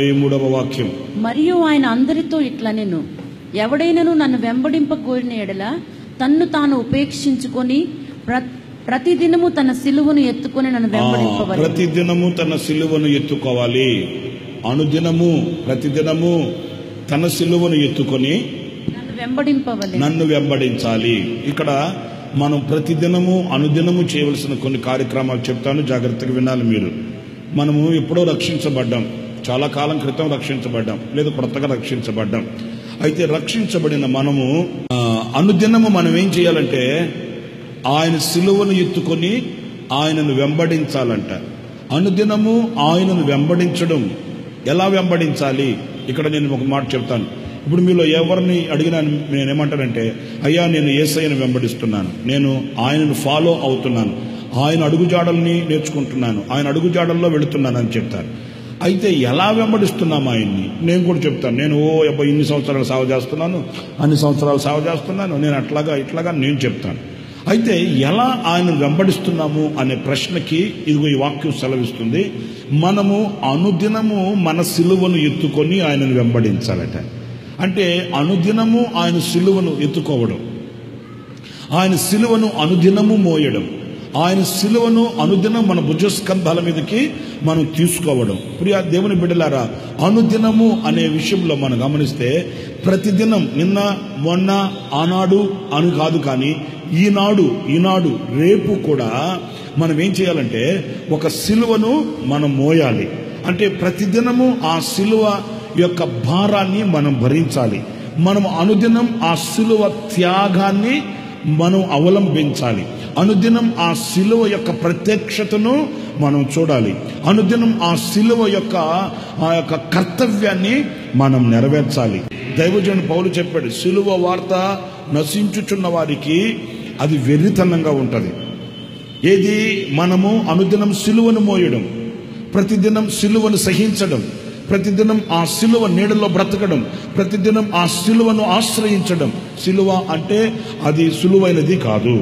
23వ వాక్యం. మరియు ఆయన అందరితో ఇట్లనెను, ఎవడైనను నన్ను వెంబడింప కోరిన ఎడల తన్ను తాను ఉపేక్షించుకొని ప్రతిదినము తన సిలువను ఎత్తుకొని నన్ను వెంబడింపవలెను. ప్రతిదినము తన సిలువను ఎత్తుకోవాలి. అనుదినము ప్రతిదినము తన సిలువను ఎత్తుకొని నన్ను వెంబడించాలి. ఇక్కడ మనం ప్రతిదినము అనుదినము చేయవలసిన కొన్ని కార్యక్రమాలు చెప్తాను, జాగ్రత్తగా వినాలి మీరు. మనము ఎప్పుడో రక్షించబడ్డాం, చాలా కాలం క్రితం రక్షించబడ్డాం, లేదా కొత్తగా రక్షించబడ్డాం. అయితే రక్షించబడిన మనము అనుదినము మనం ఏం చేయాలంటే ఆయన సిలువను ఎత్తుకొని ఆయనను వెంబడించాలంట. అనుదినము ఆయనను వెంబడించడం. ఎలా వెంబడించాలి? ఇక్కడ నేను ఒక మాట చెప్తాను. ఇప్పుడు మీలో ఎవరిని అడిగినా నేనేమంటానంటే, అయ్యా నేను యేసయ్యను వెంబడిస్తున్నాను, నేను ఆయనను ఫాలో అవుతున్నాను, ఆయన అడుగుజాడల్ని నేర్చుకుంటున్నాను, ఆయన అడుగుజాడల్లో వెళుతున్నాను అని చెప్తారు. అయితే ఎలా వెంబడిస్తున్నాము ఆయన్ని? నేను కూడా చెప్తాను, నేను ఇన్ని సంవత్సరాలు సేవ చేస్తున్నాను, అన్ని సంవత్సరాలు సేవ చేస్తున్నాను, నేను ఇట్లాగా నేను చెప్తాను. అయితే ఎలా ఆయన వెంబడిస్తున్నాము అనే ప్రశ్నకి ఇదిగో ఈ వాక్యం సెలవిస్తుంది. మనము అనుదినము మన సిలువను ఎత్తుకొని ఆయనను వెంబడించాలట. అంటే అనుదినము ఆయన సిలువను ఎత్తుకోవడం, ఆయన సిలువను అనుదినము మోయడం, ఆయన సిలువను అనుదినం మన భుజస్కంధాల మీదకి మనం తీసుకోవడం. ప్రియ దేవుని బిడ్డలారా, అనుదినము అనే విషయంలో మనం గమనిస్తే ప్రతిదినం, నిన్న మొన్న ఆనాడు అని కాదు, కానీ ఈనాడు రేపు కూడా మనం ఏం చేయాలంటే ఒక సిలువను మనం మోయాలి. అంటే ప్రతిదినము ఆ సిలువ యొక్క భారాన్ని మనం భరించాలి. మనం అనుదినం ఆ సిలువ త్యాగాన్ని మనం అవలంబించాలి. అనుదినం ఆ సిలువ యొక్క ప్రత్యక్షతను మనం చూడాలి. అనుదినం ఆ సిలువ యొక్క ఆ యొక్క కర్తవ్యాన్ని మనం నెరవేర్చాలి. దైవజనుడు పౌలు చెప్పాడు, సిలువ వార్త నశించుచున్న వారికి అది వెర్రితనంగా ఉంటుంది. ఏది? మనము అనుదినం సిలువను మోయడం, ప్రతిదినం సిలువను సహించడం, ప్రతిదినం ఆ సిలువ నీడలో బ్రతకడం, ప్రతిదినం ఆ సిలువను ఆశ్రయించడం. సిలువ అంటే అది సులువైనది కాదు.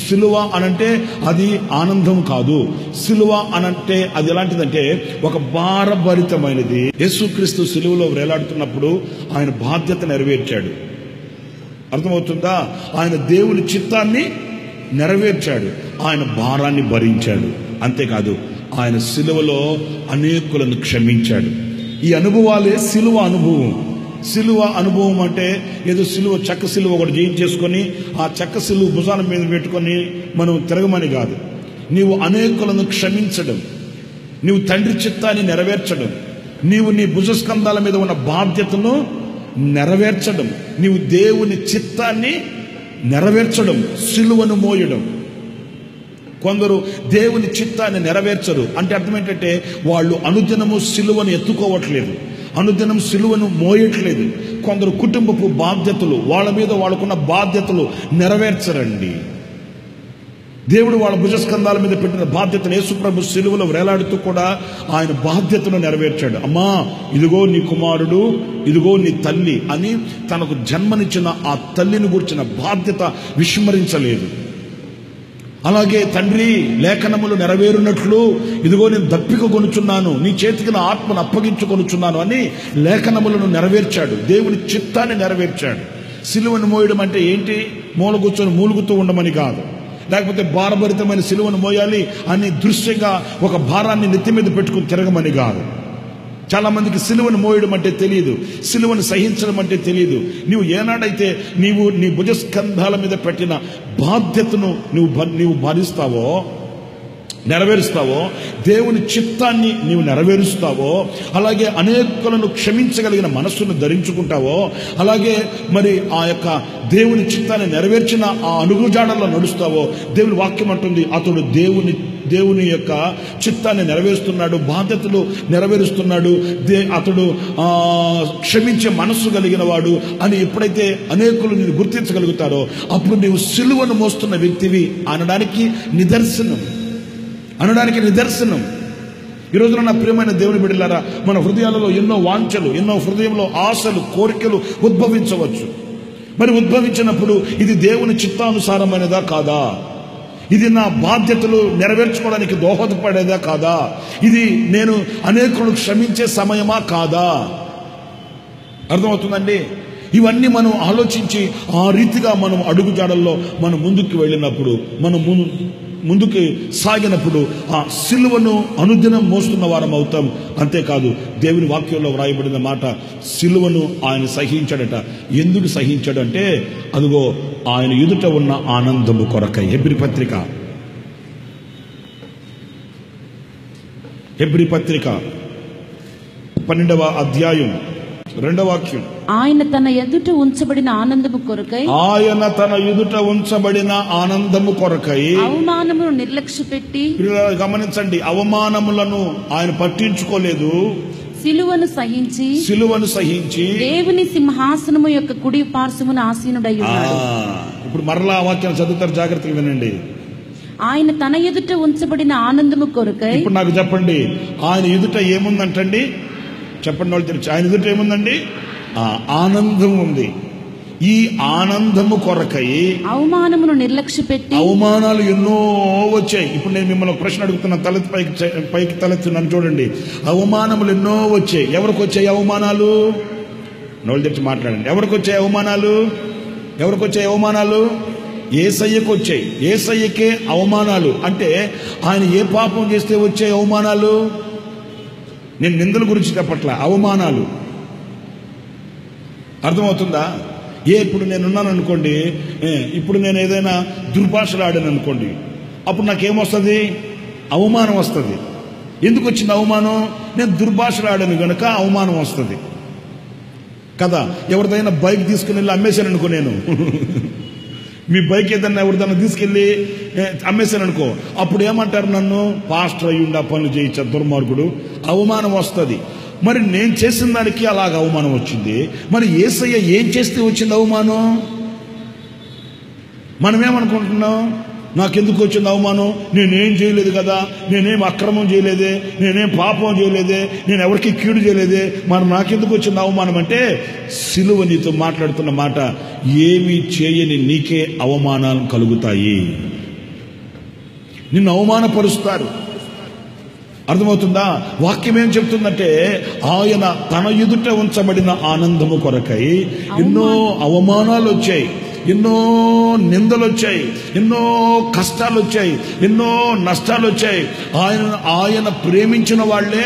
సిలువ అనంటే అది ఆనందం కాదు. సిలువ అనంటే అది ఎలాంటిదంటే ఒక భారభరితమైనది. యేసుక్రీస్తు సిలువలో వేలాడుతున్నప్పుడు ఆయన బాధ్యత నెరవేర్చాడు. అర్థమవుతుందా? ఆయన దేవుని చిత్తాన్ని నెరవేర్చాడు, ఆయన భారాన్ని భరించాడు. అంతేకాదు, ఆయన సిలువలో అనేకులను క్షమించాడు. ఈ అనుభవాలే సిలువ అనుభవం. సిలువ అనుభవం అంటే ఏదో చెక్క సిలువ ఒకటి జయించేసుకొని ఆ చెక్క సిలువ భుజాల మీద పెట్టుకొని మనం తిరగమని కాదు. నీవు అనేకులను క్షమించడం, నీవు తండ్రి చిత్తాన్ని నెరవేర్చడం, నీవు నీ భుజస్కంధాల మీద ఉన్న బాధ్యతను నెరవేర్చడం, నీవు దేవుని చిత్తాన్ని నెరవేర్చడం, సిలువను మోయడం. కొందరు దేవుని చిత్తాన్ని నెరవేర్చరు. అంటే అర్థం ఏంటంటే వాళ్ళు అనుదినము సిలువను ఎత్తుకోవట్లేదు, అనుదినం సిలువను మోయట్లేదు. కొందరు కుటుంబపు బాధ్యతలు, వాళ్ళ మీద వాళ్ళకున్న బాధ్యతలు నెరవేర్చరండి. దేవుడు వాళ్ళ భుజస్కంధాల మీద పెట్టిన బాధ్యతను యేసుప్రభు సిలువలో వేలాడుతూ కూడా ఆయన బాధ్యతను నెరవేర్చాడు. అమ్మా, ఇదిగో నీ కుమారుడు, ఇదిగో నీ తల్లి అని తనకు జన్మనిచ్చిన ఆ తల్లిని గురించిన బాధ్యత విస్మరించలేదు. అలాగే తండ్రి, లేఖనములు నెరవేరునట్లు ఇదిగో నేను దప్పిక కొనుచున్నాను, నీ చేతికి నా ఆత్మను అప్పగించుకొనుచున్నాను అని లేఖనములను నెరవేర్చాడు. దేవుని చిత్తాన్ని నెరవేర్చాడు. సిలువను మోయడం అంటే ఏంటి? మూల కూర్చొని మూలుగుతూ ఉండమని కాదు, లేకపోతే భారభరితమైన సిలువను మోయాలి అని దృశ్యంగా ఒక భారాన్ని నెత్తి మీద పెట్టుకుని తిరగమని కాదు. చాలా మందికి సిలువను మోయడం అంటే తెలియదు, సిలువను సహించడం అంటే తెలియదు. నీవు ఏనాడైతే నీవు నీ భుజస్కంధాల మీద పెట్టిన బాధ్యతను నీవు భరిస్తావో, నెరవేరుస్తావో, దేవుని చిత్తాన్ని నీవు నెరవేరుస్తావో, అలాగే అనేకులను క్షమించగలిగిన మనస్సును ధరించుకుంటావో, అలాగే మరి ఆ యొక్క దేవుని చిత్తాన్ని నెరవేర్చిన ఆ అడుగుజాడల్లో నడుస్తావో, దేవుని వాక్యం అంటుంది అతడు దేవుని యొక్క చిత్తాన్ని నెరవేరుస్తున్నాడు, బాధ్యతలు నెరవేరుస్తున్నాడు, అతడు క్షమించే మనస్సు కలిగిన వాడు అని ఎప్పుడైతే అనేకులు నేను గుర్తించగలుగుతారో అప్పుడు నీవు సిలువను మోస్తున్న వ్యక్తివి అనడానికి నిదర్శనం. ఈ రోజున నా ప్రియమైన దేవుని బిడ్డలారా, మన హృదయాలలో ఎన్నో వాంఛలు, ఎన్నో హృదయంలో ఆశలు, కోరికలు ఉద్భవించవచ్చు. మరి ఉద్భవించినప్పుడు ఇది దేవుని చిత్తానుసారమైనదా కాదా? ఇది నా బాధ్యతలు నెరవేర్చుకోవడానికి దోహదపడేదా కాదా? ఇది నేను అనేకులను క్షమించే సమయమా కాదా? అర్థమవుతుందండి? ఇవన్నీ మనం ఆలోచించి ఆ రీతిగా మనం అడుగుజాడల్లో మనం ముందుకు వెళ్ళినప్పుడు, మనం ముందుకు సాగినప్పుడు ఆ సిలువను అనుదినం మోస్తున్న వారం అవుతాం. అంతేకాదు, దేవుని వాక్యంలో వ్రాయబడిన మాట, సిలువను ఆయన సహించాడట. ఎందుకు సహించాడు అంటే, అదిగో ఆయన ఎదుట ఉన్న ఆనందము కొరకై. హెబ్రీ పత్రిక 12వ అధ్యాయం 2వ వాక్యం. ఆయన తన ఎదుట ఉంచబడిన ఆనందము కొరకై, ఆయన తన ఎదుట ఉంచబడిన ఆనందము కొరకై అవమానమును నిర్లక్ష్యపెట్టి, గమనించండి, అవమానములను ఆయన పట్టించుకోలేదు. సిలువను సహించి దేవుని సింహాసనము యొక్క కుడి పార్శ్వమున ఆసీనుడై ఉన్నాడు. ఇప్పుడు మరలా ఆ వాక్యం చదువుతారు, జాగ్రత్తగా వినండి. ఆయన తన ఎదుట ఉంచబడిన ఆనందము కొరకై. ఇప్పుడు నాకు చెప్పండి, ఆయన ఎదుట ఏముందంటండి? చెప్పండి వాళ్ళు తెరిచి. ఆయన ఎదుట ఏముందండి? ఆనందం ఉంది. ఈ ఆనందము కొరకై అవమానమును నిర్లక్ష్యపెట్టి, అవమానాలు ఎన్నో వచ్చాయి. ఇప్పుడు నేను మిమ్మల్ని ఒక ప్రశ్న అడుగుతున్నా, పైకి తలెత్తున్నాను చూడండి. అవమానములు ఎన్నో వచ్చాయి. ఎవరికి వచ్చాయి అవమానాలు? నోళ్ళు తెరిచి మాట్లాడండి. ఎవరికి వచ్చాయి అవమానాలు? యేసయ్యకు వచ్చాయి. యేసయ్యకే అవమానాలు అంటే ఆయన ఏ పాపం చేస్తే వచ్చే అవమానాలు? నేను నిందల గురించి చెప్పట్లా, అవమానాలు. అర్థమవుతుందా? ఇప్పుడు నేనున్నాను అనుకోండి, ఇప్పుడు నేను ఏదైనా దుర్భాషలు ఆడాను అనుకోండి, అప్పుడు నాకేమొస్తుంది? అవమానం వస్తుంది. ఎందుకు వచ్చింది అవమానం? నేను దుర్భాషలు ఆడాను కనుక అవమానం వస్తుంది కదా. ఎవరిదైనా బైక్ తీసుకుని వెళ్ళి అమ్మేశాను అనుకో, నేను మీ బైక్ ఏదన్నా ఎవరిదైనా తీసుకెళ్ళి అమ్మేశాను అనుకో, అప్పుడు ఏమంటారు? నన్ను పాస్టర్ అయ్యుండి ఆ పనులు చేయించా, దుర్మార్గుడు. అవమానం వస్తుంది. మరి నేను చేసిన దానికి అలాగ అవమానం వచ్చింది. మరి యేసయ్య ఏం చేస్తే వచ్చింది అవమానం? మనమేమనుకుంటున్నాం? నాకెందుకు వచ్చింది అవమానం? నేనేం చేయలేదు కదా, నేనేం అక్రమం చేయలేదే, నేనేం పాపం చేయలేదే, నేను ఎవరికి కీడు చేయలేదే, మరి నాకెందుకు వచ్చింది అవమానం అంటే, సిలువ నీతో మాట్లాడుతున్న మాట, ఏమీ చేయని నీకే అవమానాలు కలుగుతాయి. నిన్ను అవమానపరుస్తారు. అర్థమవుతుందా? వాక్యం ఏం చెప్తుందంటే, ఆయన తన ఎదుట ఉంచబడిన ఆనందము కొరకై ఎన్నో అవమానాలు వచ్చాయి, ఎన్నో నిందలు వచ్చాయి, ఎన్నో కష్టాలు వచ్చాయి, ఎన్నో నష్టాలు వచ్చాయి. ఆయన ప్రేమించిన వాళ్లే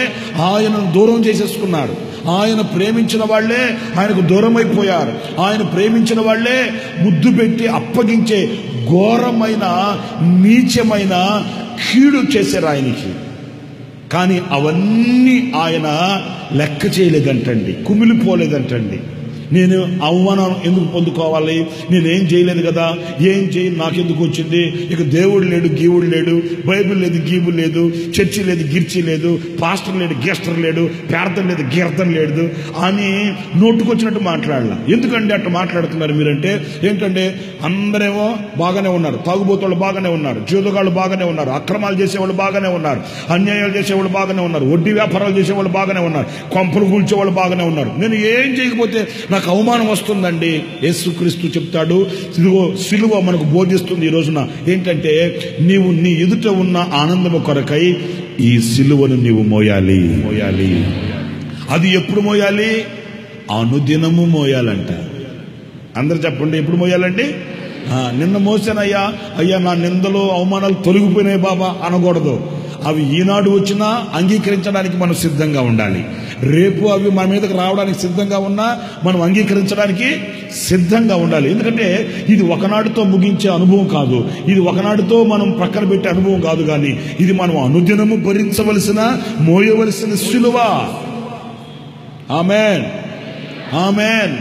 ఆయనను దూరం చేసేసుకున్నారు. ఆయన ప్రేమించిన వాళ్లే ఆయనకు దూరం అయిపోయారు. ఆయన ప్రేమించిన వాళ్లే ముద్దు పెట్టి అప్పగించే ఘోరమైన నీచమైన కీడు చేశారు ఆయనకి. కానీ అవన్నీ ఆయన లెక్క చేయలేదంటండి, కుమిలిపోలేదంటండి. నేను అవమానం ఎందుకు పొందుకోవాలి? నేనేం చేయలేదు కదా, ఏం చేయను, నాకెందుకు వచ్చింది? ఇక దేవుడు లేడు, గీవుడు లేడు, బైబిల్ లేదు, గీబుల్ లేదు, చర్చి లేదు, గిర్చి లేదు, పాస్టర్ లేడు, గెస్టర్ లేడు, ప్రార్థన లేదు, కీర్తన లేదు అని నోటుకొచ్చినట్టు మాట్లాడాల. ఎందుకంటే అట్లా మాట్లాడుతున్నారు మీరంటే? ఏంటంటే అందరేమో బాగానే ఉన్నారు, తాగుబోతోళ్ళు బాగానే ఉన్నారు, జూదగాళ్ళు బాగానే ఉన్నారు, అక్రమాలు చేసేవాళ్ళు బాగానే ఉన్నారు, అన్యాయాలు చేసేవాళ్ళు బాగానే ఉన్నారు, వడ్డీ వ్యాపారాలు చేసేవాళ్ళు బాగానే ఉన్నారు, కొంపలు కూల్చేవాళ్ళు బాగానే ఉన్నారు. నేను ఏం చేయకపోతే నాకు అవమానం వస్తుందండి. యేసుక్రీస్తు చెప్తాడు, సిలువ మనకు బోధిస్తుంది ఈ రోజున ఏంటంటే, నీవు నీ ఎదుట ఉన్న ఆనందము కొరకై ఈ సిలువను నీవు మోయాలి. అది ఎప్పుడు మోయాలి? అనుదినము మోయాలంట. అందరు చెప్పండి, ఎప్పుడు మోయాలండి? నిన్న మోసానయ్యా, అయ్యా నా నిందలు అవమానాలు తొలగిపోయినాయి బాబా అనకూడదు. అవి ఈనాడు వచ్చినా అంగీకరించడానికి మనం సిద్ధంగా ఉండాలి. రేపు అవి మన మీదకి రావడానికి సిద్ధంగా ఉన్నా మనం అంగీకరించడానికి సిద్ధంగా ఉండాలి. ఎందుకంటే ఇది ఒకనాడుతో ముగించే అనుభవం కాదు, ఇది ఒకనాడుతో మనం ప్రక్కన పెట్టే అనుభవం కాదు, కానీ ఇది మనం అనుదినము భరించవలసిన, మోయవలసిన సిలువ. ఆమేన్, ఆమేన్.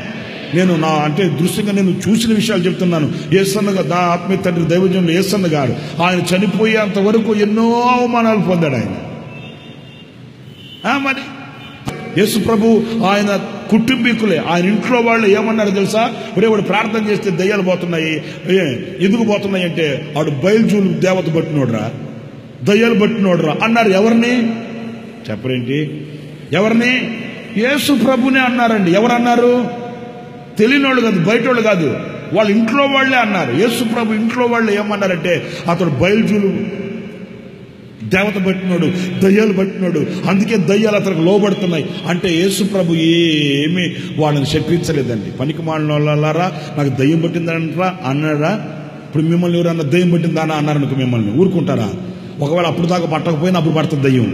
నేను నా అంటే దృశ్యంగా నేను చూసిన విషయాలు చెప్తున్నాను. యేసన్న నా ఆత్మీయ తండ్రి దైవజనులు యేసన్న గారు ఆయన చనిపోయేంత వరకు ఎన్నో అవమానాలు పొందాడు ఆయన. మరి యేసు ప్రభు ఆయన కుటుంబీకులే, ఆయన ఇంట్లో వాళ్ళు ఏమన్నారు తెలుసా? వాడు ప్రార్థన చేస్తే దయ్యాలు పోతున్నాయి. ఎందుకు పోతున్నాయి అంటే, వాడు బయలుజూలు దేవత పట్టినోడ్రా, దయ్యాలు పట్టినోడ్రా అన్నారు. ఎవరిని చెప్పరేంటి? ఎవరిని? యేసు ప్రభునే అన్నారండి. ఎవరన్నారు? తెలియనోళ్ళు కాదు, బయటోళ్ళు కాదు, వాళ్ళ ఇంట్లో వాళ్ళే అన్నారు. యేసు ప్రభు ఇంట్లో వాళ్ళు ఏమన్నారంటే, అతడు బయలుజూలు దేవత పట్టినాడు, దయ్యాలు పట్టినాడు, అందుకే దయ్యాలు అతనికి లోబడుతున్నాయి అంటే యేసు ప్రభు ఏమీ వాళ్ళని చెప్పించలేదండి. పనికి మాలిన వాళ్ళారా, నాకు దయ్యం పట్టిందంటారా అన్నారా? ఇప్పుడు మిమ్మల్ని ఎవరన్నా దయ్యం పట్టిందానా అన్నారనుకో, మిమ్మల్ని ఊరుకుంటారా? ఒకవేళ అప్పుడు దాకా పట్టకపోయినా అప్పుడు పడుతుంది దయ్యం.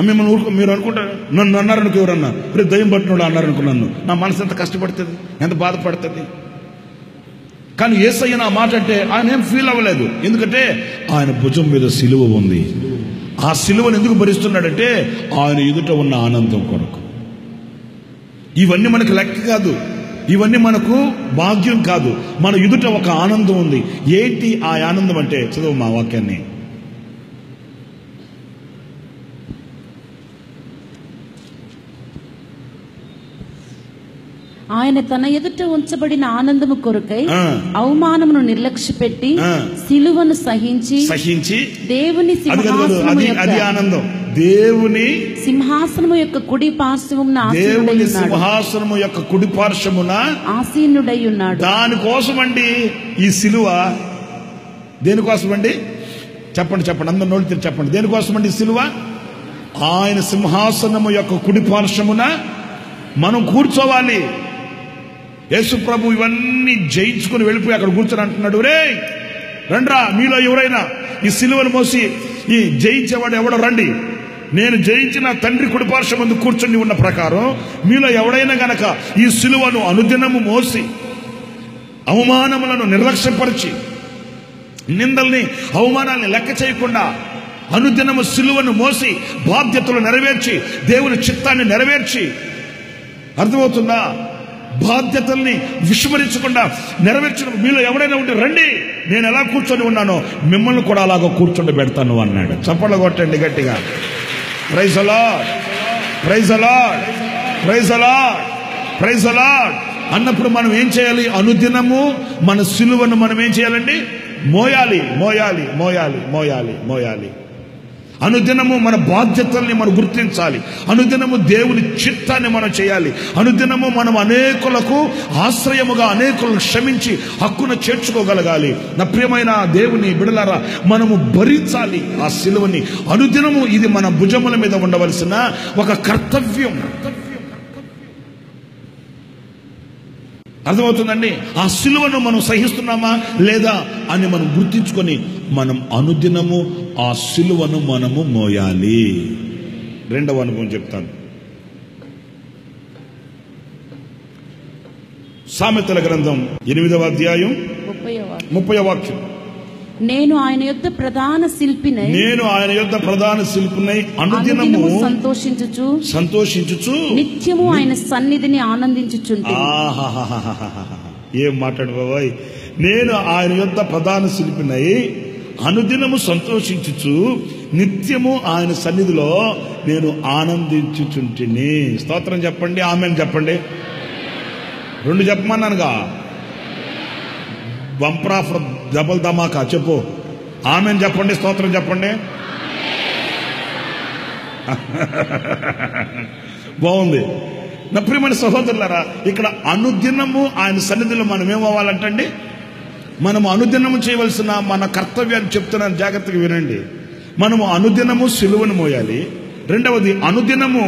మిమ్మల్ని ఊరుకో, మీరు అనుకుంటారు నన్ను అన్నారనుకో, ఎవరన్నా ఇప్పుడు దయ్యం పట్టినోడు అన్నారనుకో, నన్ను నా మనసు ఎంత కష్టపడుతుంది, ఎంత బాధపడుతుంది. కానీ యేసయ్య నా మాట అంటే ఆయన ఏం ఫీల్ అవ్వలేదు, ఎందుకంటే ఆయన భుజం మీద సిలువ ఉంది. ఆ సిలువను ఎందుకు భరిస్తున్నాడంటే ఆయన ఎదుట ఉన్న ఆనందం కొరకు. ఇవన్నీ మనకు లెక్క కాదు, ఇవన్నీ మనకు భాగ్యం కాదు, మన ఎదుట ఒక ఆనందం ఉంది. ఏంటి ఆ ఆనందం అంటే, చదువు మా వాక్యాన్ని. ఆయన తన ఎదుట ఉంచబడిన ఆనందము కొరకై అవమానమును నిర్లక్ష్య పెట్టి సిలువను సహించి దేవుని ఆనందం, దేవుని సింహాసనము యొక్క కుడి పార్శ్వమున ఆసీనుడై ఉన్నాడు. దానికోసమండి ఈ సిలువ. దేనికోసమండి చెప్పండి, అందరు నోళ్ళు తెరిచి చెప్పండి. దేనికోసమండి సిలువ? ఆయన సింహాసనము యొక్క కుడి పార్శ్వమున మనం కూర్చోవాలి. యేసు ప్రభు ఇవన్నీ జయించుకుని వెళ్ళిపోయి అక్కడ కూర్చొని అంటున్నాడు, రే రండ్రా, మీలో ఎవరైనా ఈ సిలువను మోసి ఈ జయించేవాడు ఎవడో రండి, నేను జయించిన తండ్రి కుడిపార్శ్వం ముందు కూర్చొని ఉన్న ప్రకారం మీలో ఎవడైనా గనక ఈ సిలువను అనుదినము మోసి అవమానములను నిర్లక్ష్యపరిచి నిందల్ని అవమానాన్ని లెక్క చేయకుండా అనుదినము సిలువను మోసి బాధ్యతలు నెరవేర్చి దేవుని చిత్తాన్ని నెరవేర్చి, అర్థమవుతుందా, బాధ్యతల్ని విస్మరించకుండా నెరవేర్చడం మీలో ఎవరైనా ఉంటే రండి, నేను ఎలా కూర్చొని ఉన్నానో మిమ్మల్ని కూడా అలాగ కూర్చొని పెడతాను అన్నాడు. చప్పట్లు కొట్టండి గట్టిగా. Praise the lord, praise the lord, praise the lord, praise the lord అన్నప్పుడు మనం ఏం చేయాలి? అనుదినము మన సిలువను మనం ఏం చేయాలండి? మోయాలి, మోయాలి, మోయాలి, మోయాలి, మోయాలి. అనుదినము మన బాధ్యతల్ని మనం గుర్తించాలి. అనుదినము దేవుని చిత్తాన్ని మనం చేయాలి. అనుదినము మనం అనేకులకు ఆశ్రయముగా అనేకులను క్షమించి హక్కును చేర్చుకోగలగాలి. నా ప్రియమైన దేవుని బిడలారా, మనము భరించాలి ఆ సిలువని అనుదినము. ఇది మన భుజముల మీద ఉండవలసిన ఒక కర్తవ్యం. అర్థమవుతుందండి? ఆ సిలువను మనం సహిస్తున్నామా లేదా అని మనం గుర్తించుకొని మనం అనుదినము ఆ సిలువను మనము మోయాలి. రెండవ అనుభవం చెప్తాను. సామెతల గ్రంథం 8వ అధ్యాయం 30వ వాక్యం. నేను ఆయన యొద్ద ప్రధాన శిల్పినై అనుదినము సంతోషించుచు నిత్యము ఆయన సన్నిధిని ఆనందించుచుంటి. ఏం మాట్లాడు బాబాయ్. నేను ఆయన యొద్ద ప్రధాన శిల్పినై అనుదినము సంతోషించుచు నిత్యము ఆయన సన్నిధిలో నేను ఆనందించుచుంటిని. స్తోత్రం చెప్పండి, ఆమెన్ చెప్పండి. 2 చెప్పమన్నానుగా. బంపర్ ఆఫర్ డబల్ ధమాకా చెప్పు. ఆమెన్ చెప్పండి, స్తోత్రం చెప్పండి. బాగుంది. నా ప్రియమైన సహోదరులారా, ఇక్కడ అనుదినము ఆయన సన్నిధిలో మనం ఏమవ్వాలంటండి? మనము అనుదినము చేయవలసిన మన కర్తవ్యాన్ని చెప్తున్నాను, జాగ్రత్తగా వినండి. మనము అనుదినము సిలువను మోయాలి. రెండవది, అనుదినము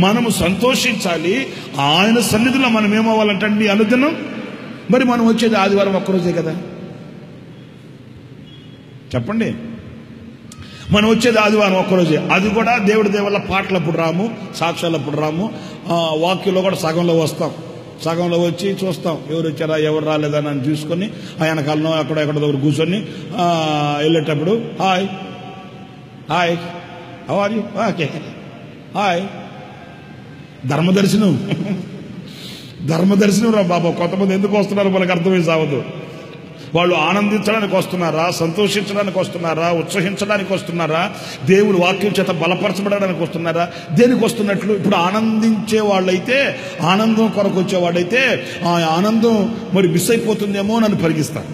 మనము సంతోషించాలి. ఆయన సన్నిధిలో మనం ఏమవ్వాలంటండి అనుదినం. మరి మనం వచ్చేది ఆదివారం ఒక్కరోజే కదా, చెప్పండి. మనం వచ్చేది ఆదివారం ఒక్కరోజే. అది కూడా దేవుడి దేవల్ల పాటలప్పుడు రాము, సాక్ష్యాలప్పుడు రాము, వాక్యంలో కూడా సగంలో వస్తాం. సగంలో వచ్చి చూస్తాం ఎవరు వచ్చారా ఎవరు రాలేదని అని చూసుకొని ఆ వెనకాలను అక్కడ ఎక్కడ దగ్గర కూర్చొని వెళ్ళేటప్పుడు hi hi how are you, okay hi. ధర్మదర్శనం ధర్మదర్శనం రా బాబా. కొంతమంది ఎందుకు వస్తున్నారు మనకు అర్థమై సావదు. వాళ్ళు ఆనందించడానికి వస్తున్నారా, సంతోషించడానికి వస్తున్నారా, ఉత్సహించడానికి వస్తున్నారా, దేవుని వాక్యం చేత బలపరచబడడానికి వస్తున్నారా, దేనికి వస్తున్నట్లు? ఇప్పుడు ఆనందించే వాళ్ళైతే, ఆనందం కొరకు వచ్చేవాడైతే ఆ ఆనందం మరి మిస్ అయిపోతుందేమో నన్ను పరిగిస్తాను.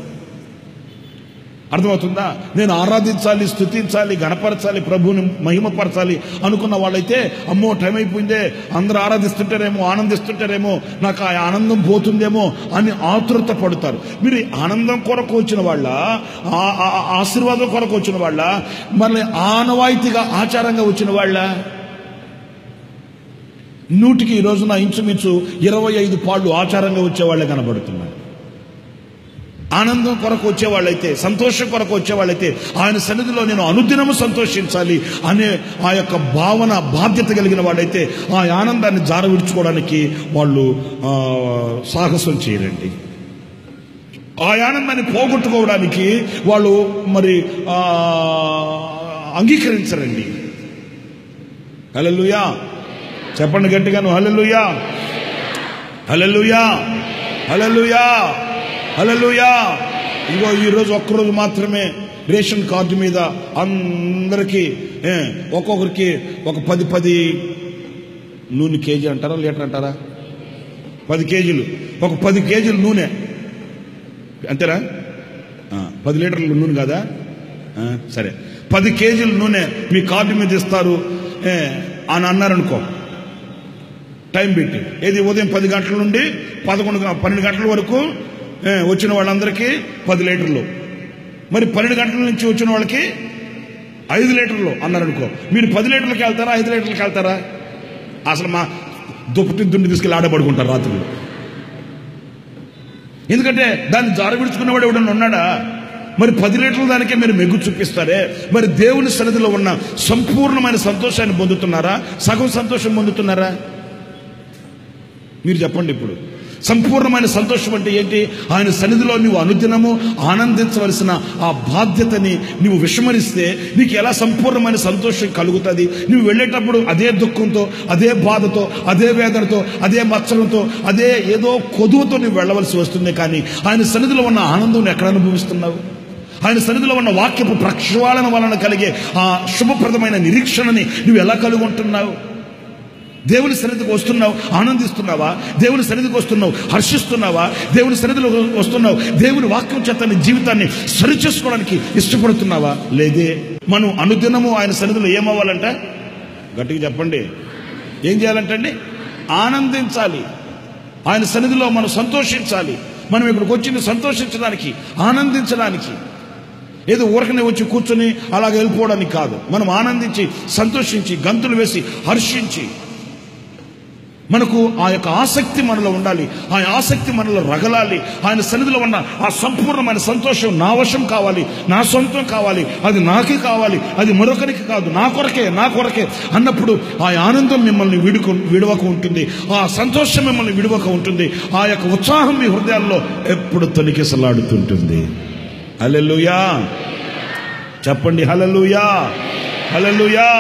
అర్థమవుతుందా? నేను ఆరాధించాలి, స్తుతించాలి, గణపరచాలి, ప్రభువుని మహిమపరచాలి అనుకున్న వాళ్ళైతే అమ్మో టైం అయిపోయిందే, అందరూ ఆరాధిస్తుంటారేమో, ఆనందిస్తుంటారేమో, నాకు ఆ ఆనందం పోతుందేమో అని ఆతృత పడతారు. మీరు ఆనందం కొరకు వచ్చిన వాళ్ళ, ఆశీర్వాదం కొరకు వచ్చిన వాళ్ళ, మళ్ళీ ఆనవాయితీగా ఆచారంగా వచ్చిన వాళ్ళ? 100కి ఈ రోజున ఇంచుమించు 25 పాళ్ళు ఆచారంగా వచ్చేవాళ్లే కనబడుతున్నారు. ఆనందం కొరకు వచ్చేవాళ్ళైతే, సంతోషం కొరకు వచ్చేవాళ్ళైతే, ఆయన సన్నిధిలో నేను అనుదినము సంతోషించాలి అనే ఆ యొక్క భావన, బాధ్యత కలిగిన వాళ్ళైతే ఆ ఆనందాన్ని జార విడుచుకోవడానికి వాళ్ళు సాహసం చేయరండి. ఆ ఆనందాన్ని పోగొట్టుకోవడానికి వాళ్ళు మరి అంగీకరించరండి. హల్లెలూయా చెప్పండి గట్టిగాను, హల్లెలూయా, హల్లెలూయా, హల్లెలూయా, హల్లెలూయా. ఇగో ఈరోజు ఒక్కరోజు మాత్రమే రేషన్ కార్డు మీద అందరికీ ఒక్కొక్కరికి ఒక 10 నూనె కేజీ అంటారా, లీటర్ అంటారా, 10 కేజీలు, ఒక 10 కేజీలు నూనె అంతేరా? 10 లీటర్ల నూనె కాదా? సరే, 10 కేజీల నూనె మీ కార్డు మీద ఇస్తారు అని అన్నారనుకో, టైం పెట్టి, ఏది ఉదయం 10 గంటల నుండి 12 గంటల వరకు వచ్చిన వాళ్ళందరికీ 10 లీటర్లు, మరి 12 గంటల నుంచి వచ్చిన వాళ్ళకి 5 లీటర్లు అన్నారనుకో, మీరు 10 లీటర్లకి వెళ్తారా, 5 లీటర్లకి వెళ్తారా? అసలు మా దుండి తీసుకెళ్ళి ఆడబడుకుంటారు రాత్రులు. ఎందుకంటే దాన్ని జార విడుచుకున్నవాడు ఎవడన్నా ఉన్నాడా? మరి 10 లీటర్ల దానికే మీరు మెగ్గు చూపిస్తారే, మరి దేవుని సన్నిధిలో ఉన్న సంపూర్ణమైన సంతోషాన్ని పొందుతున్నారా, సగం సంతోషం పొందుతున్నారా? మీరు చెప్పండి. ఇప్పుడు సంపూర్ణమైన సంతోషం అంటే ఏంటి? ఆయన సన్నిధిలో నువ్వు అనుదినము ఆనందించవలసిన ఆ బాధ్యతని నువ్వు విస్మరిస్తే నీకు ఎలా సంపూర్ణమైన సంతోషం కలుగుతుంది? నువ్వు వెళ్ళేటప్పుడు అదే దుఃఖంతో, అదే బాధతో, అదే వేదనతో, అదే మత్సరంతో, అదే ఏదో కొదువుతో నువ్వు వెళ్ళవలసి వస్తుంది. కానీ ఆయన సన్నిధిలో ఉన్న ఆనందం ఎక్కడ అనుభవిస్తున్నావు? ఆయన సన్నిధిలో ఉన్న వాక్యపు ప్రక్షాళన వలన కలిగే ఆ శుభప్రదమైన నిరీక్షణని నువ్వు ఎలా కలిగి ఉంటున్నావు? దేవుని సన్నిధికి వస్తున్నావు, ఆనందిస్తున్నావా? దేవుని సన్నిధికి వస్తున్నావు, హర్షిస్తున్నావా? దేవుని సన్నిధిలో వస్తున్నావు, దేవుని వాక్యం చేత నీ జీవితాన్ని సరిచేసుకోవడానికి ఇష్టపడుతున్నావా? లేదే. మనం అనుదినము ఆయన సన్నిధిలో ఏమవ్వాలంట? గట్టిగా చెప్పండి, ఏం చేయాలంటండి? ఆనందించాలి. ఆయన సన్నిధిలో మనం సంతోషించాలి. మనం ఇక్కడికి వచ్చింది సంతోషించడానికి, ఆనందించడానికి, ఏదో ఊరకనే వచ్చి కూర్చొని అలాగ వెళ్ళిపోవడానికి కాదు. మనం ఆనందించి, సంతోషించి, గంతులు వేసి, హర్షించి, మనకు ఆ యొక్క ఆసక్తి మనలో ఉండాలి. ఆ ఆసక్తి మనలో రగలాలి. ఆయన సన్నిధిలో ఉన్న ఆ సంపూర్ణమైన సంతోషం నా వశం కావాలి, నా సొంతం కావాలి, అది నాకే కావాలి, అది మరొకరికి కాదు, నా కొరకే అన్నప్పుడు ఆ ఆనందం మిమ్మల్ని విడవక ఉంటుంది, ఆ సంతోషం మిమ్మల్ని విడవక ఉంటుంది, ఆ యొక్క ఉత్సాహం మీ హృదయాల్లో ఎప్పుడు తొణికిసలాడుతుంటుంది. హల్లెలూయా చెప్పండి, హల్లెలూయా, హల్లెలూయా.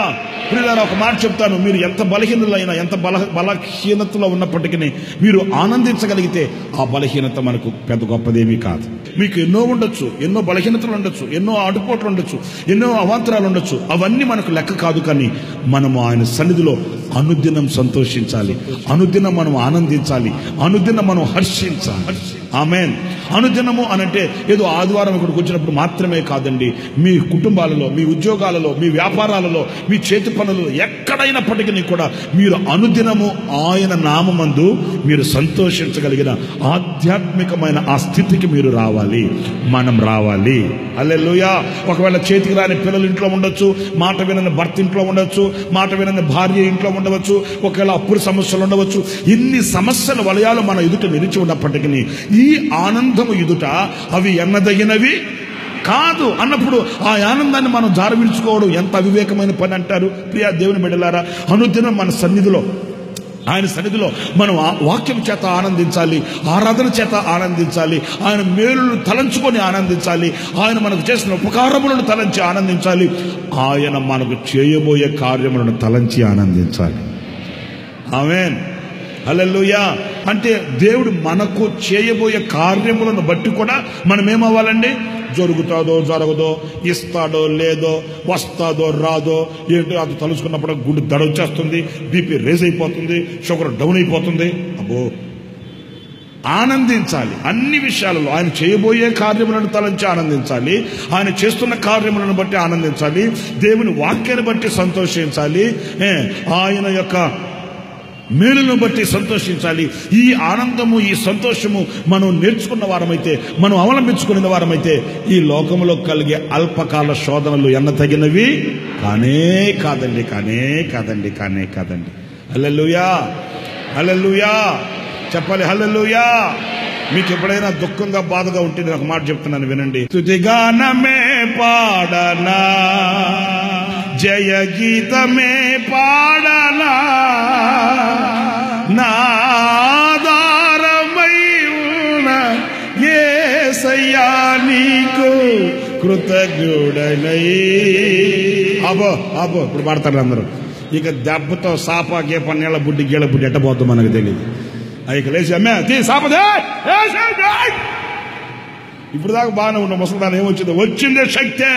ప్రియులారా, ఒక మాట చెప్తాను, మీరు ఎంత బలహీనులైనా, ఎంత బలహీనతలో ఉన్నప్పటికీ మీరు ఆనందించగలిగితే ఆ బలహీనత మనకు పెద్ద గొప్పదేమీ కాదు. మీకు ఎన్నో ఉండొచ్చు, ఎన్నో బలహీనతలు ఉండొచ్చు, ఎన్నో ఆటుపోట్లు ఉండొచ్చు, ఎన్నో అవాంతరాలు ఉండొచ్చు, అవన్నీ మనకు లెక్క కాదు. కానీ మనము ఆయన సన్నిధిలో అనుదినం సంతోషించాలి, అనుదినం మనం ఆనందించాలి, అనుదినం మనం హర్షించాలి. ఆమేన్. అనుదినము అనంటే ఏదో ఆదివారం ఇక్కడికి వచ్చినప్పుడు మాత్రమే కాదండి. మీ కుటుంబాలలో, మీ ఉద్యోగాలలో, మీ వ్యాపారాలలో, మీ చేతి పనులలో, ఎక్కడైనప్పటికీ కూడా మీరు అనుదినము ఆయన నామమందు మీరు సంతోషించగలిగిన ఆధ్యాత్మికమైన ఆ స్థితికి మీరు రావాలి, మనం రావాలి. హల్లెలూయా. ఒకవేళ చేతికి రాని పిల్లలు ఇంట్లో ఉండొచ్చు, మాట వినని భర్త ఇంట్లో ఉండొచ్చు, మాట వినని భార్య ఇంట్లో ఉండవచ్చు, ఒకవేళ అప్పుల సమస్యలు ఉండవచ్చు. ఇన్ని సమస్యల వలయాలు మన ఎదుట నిలిచి ఉన్నప్పటికీ ఈ ఆనందము ఎదుట అవి ఎన్నదగినవి కాదు అన్నప్పుడు ఆ ఆనందాన్ని మనం జారవిడుచుకోవడం ఎంత అవివేకమైన పని అంటారు. ప్రియా దేవుని బిడ్డలారా, అనుదినం మన సన్నిధిలో, ఆయన సన్నిధిలో మనం వాక్యం చేత ఆనందించాలి, ఆరాధన చేత ఆనందించాలి, ఆయన మేలులను తలంచుకొని ఆనందించాలి, ఆయన మనకు చేసిన ఉపకారములను తలంచి ఆనందించాలి, ఆయన మనకు చేయబోయే కార్యములను తలంచి ఆనందించాలి. ఆమేన్. హల్లెలూయా. అంటే దేవుడు మనకు చేయబోయే కార్యములను బట్టి కూడా మనం ఏమవ్వాలండి? జరుగుతాదో జరగదో, ఇస్తాడో లేదో, వస్తాదో రాదో, ఏంటో అది తలుచుకున్నప్పుడు గుండె దడ వచ్చేస్తుంది, బీపీ రేజ్ అయిపోతుంది, షుగర్ డౌన్ అయిపోతుంది. అబ్బో, ఆనందించాలి. అన్ని విషయాలలో ఆయన చేయబోయే కార్యములను తలంచి ఆనందించాలి, ఆయన చేస్తున్న కార్యములను బట్టి ఆనందించాలి, దేవుని వాక్యాన్ని బట్టి సంతోషించాలి, ఆయన యొక్క మేలును బట్టి సంతోషించాలి. ఈ ఆనందము, ఈ సంతోషము మనం నేర్చుకున్న వారమైతే, మనం అవలంబించుకున్న వారమైతే ఈ లోకంలో కలిగే అల్పకాల శోధనలు ఎన్నతగినవి కానే కాదండి, కానే కాదండి, కానే కాదండి. హల్లెలూయా, హల్లెలూయా చెప్పాలి. హల్లెలూయా. మీకు ఎప్పుడైనా దుఃఖంగా బాధగా ఉంటే నేను ఒక మాట చెప్తున్నాను, వినండి. స్తుతిగానమే పాడనా, జయ గీతమే పాడనా, నాధారమై ఉన్న యేసయ్యా నీకు కృతజ్ఞుడనై. అబో అబో ఇప్పుడు పాడతారు అందరూ. ఇక దెబ్బతో సాపా గేప నీళ్ళ బుడ్డి గీళ్ళ బుడ్డి ఎట్టబోద్దు మనకు తెలియదు. ఇక లేచి అమ్మే సాపదే. ఇప్పుడు దాకా బాగానే ఉన్న ముసలిదాన్ని ఏమొచ్చింది? వచ్చిందే శక్తే,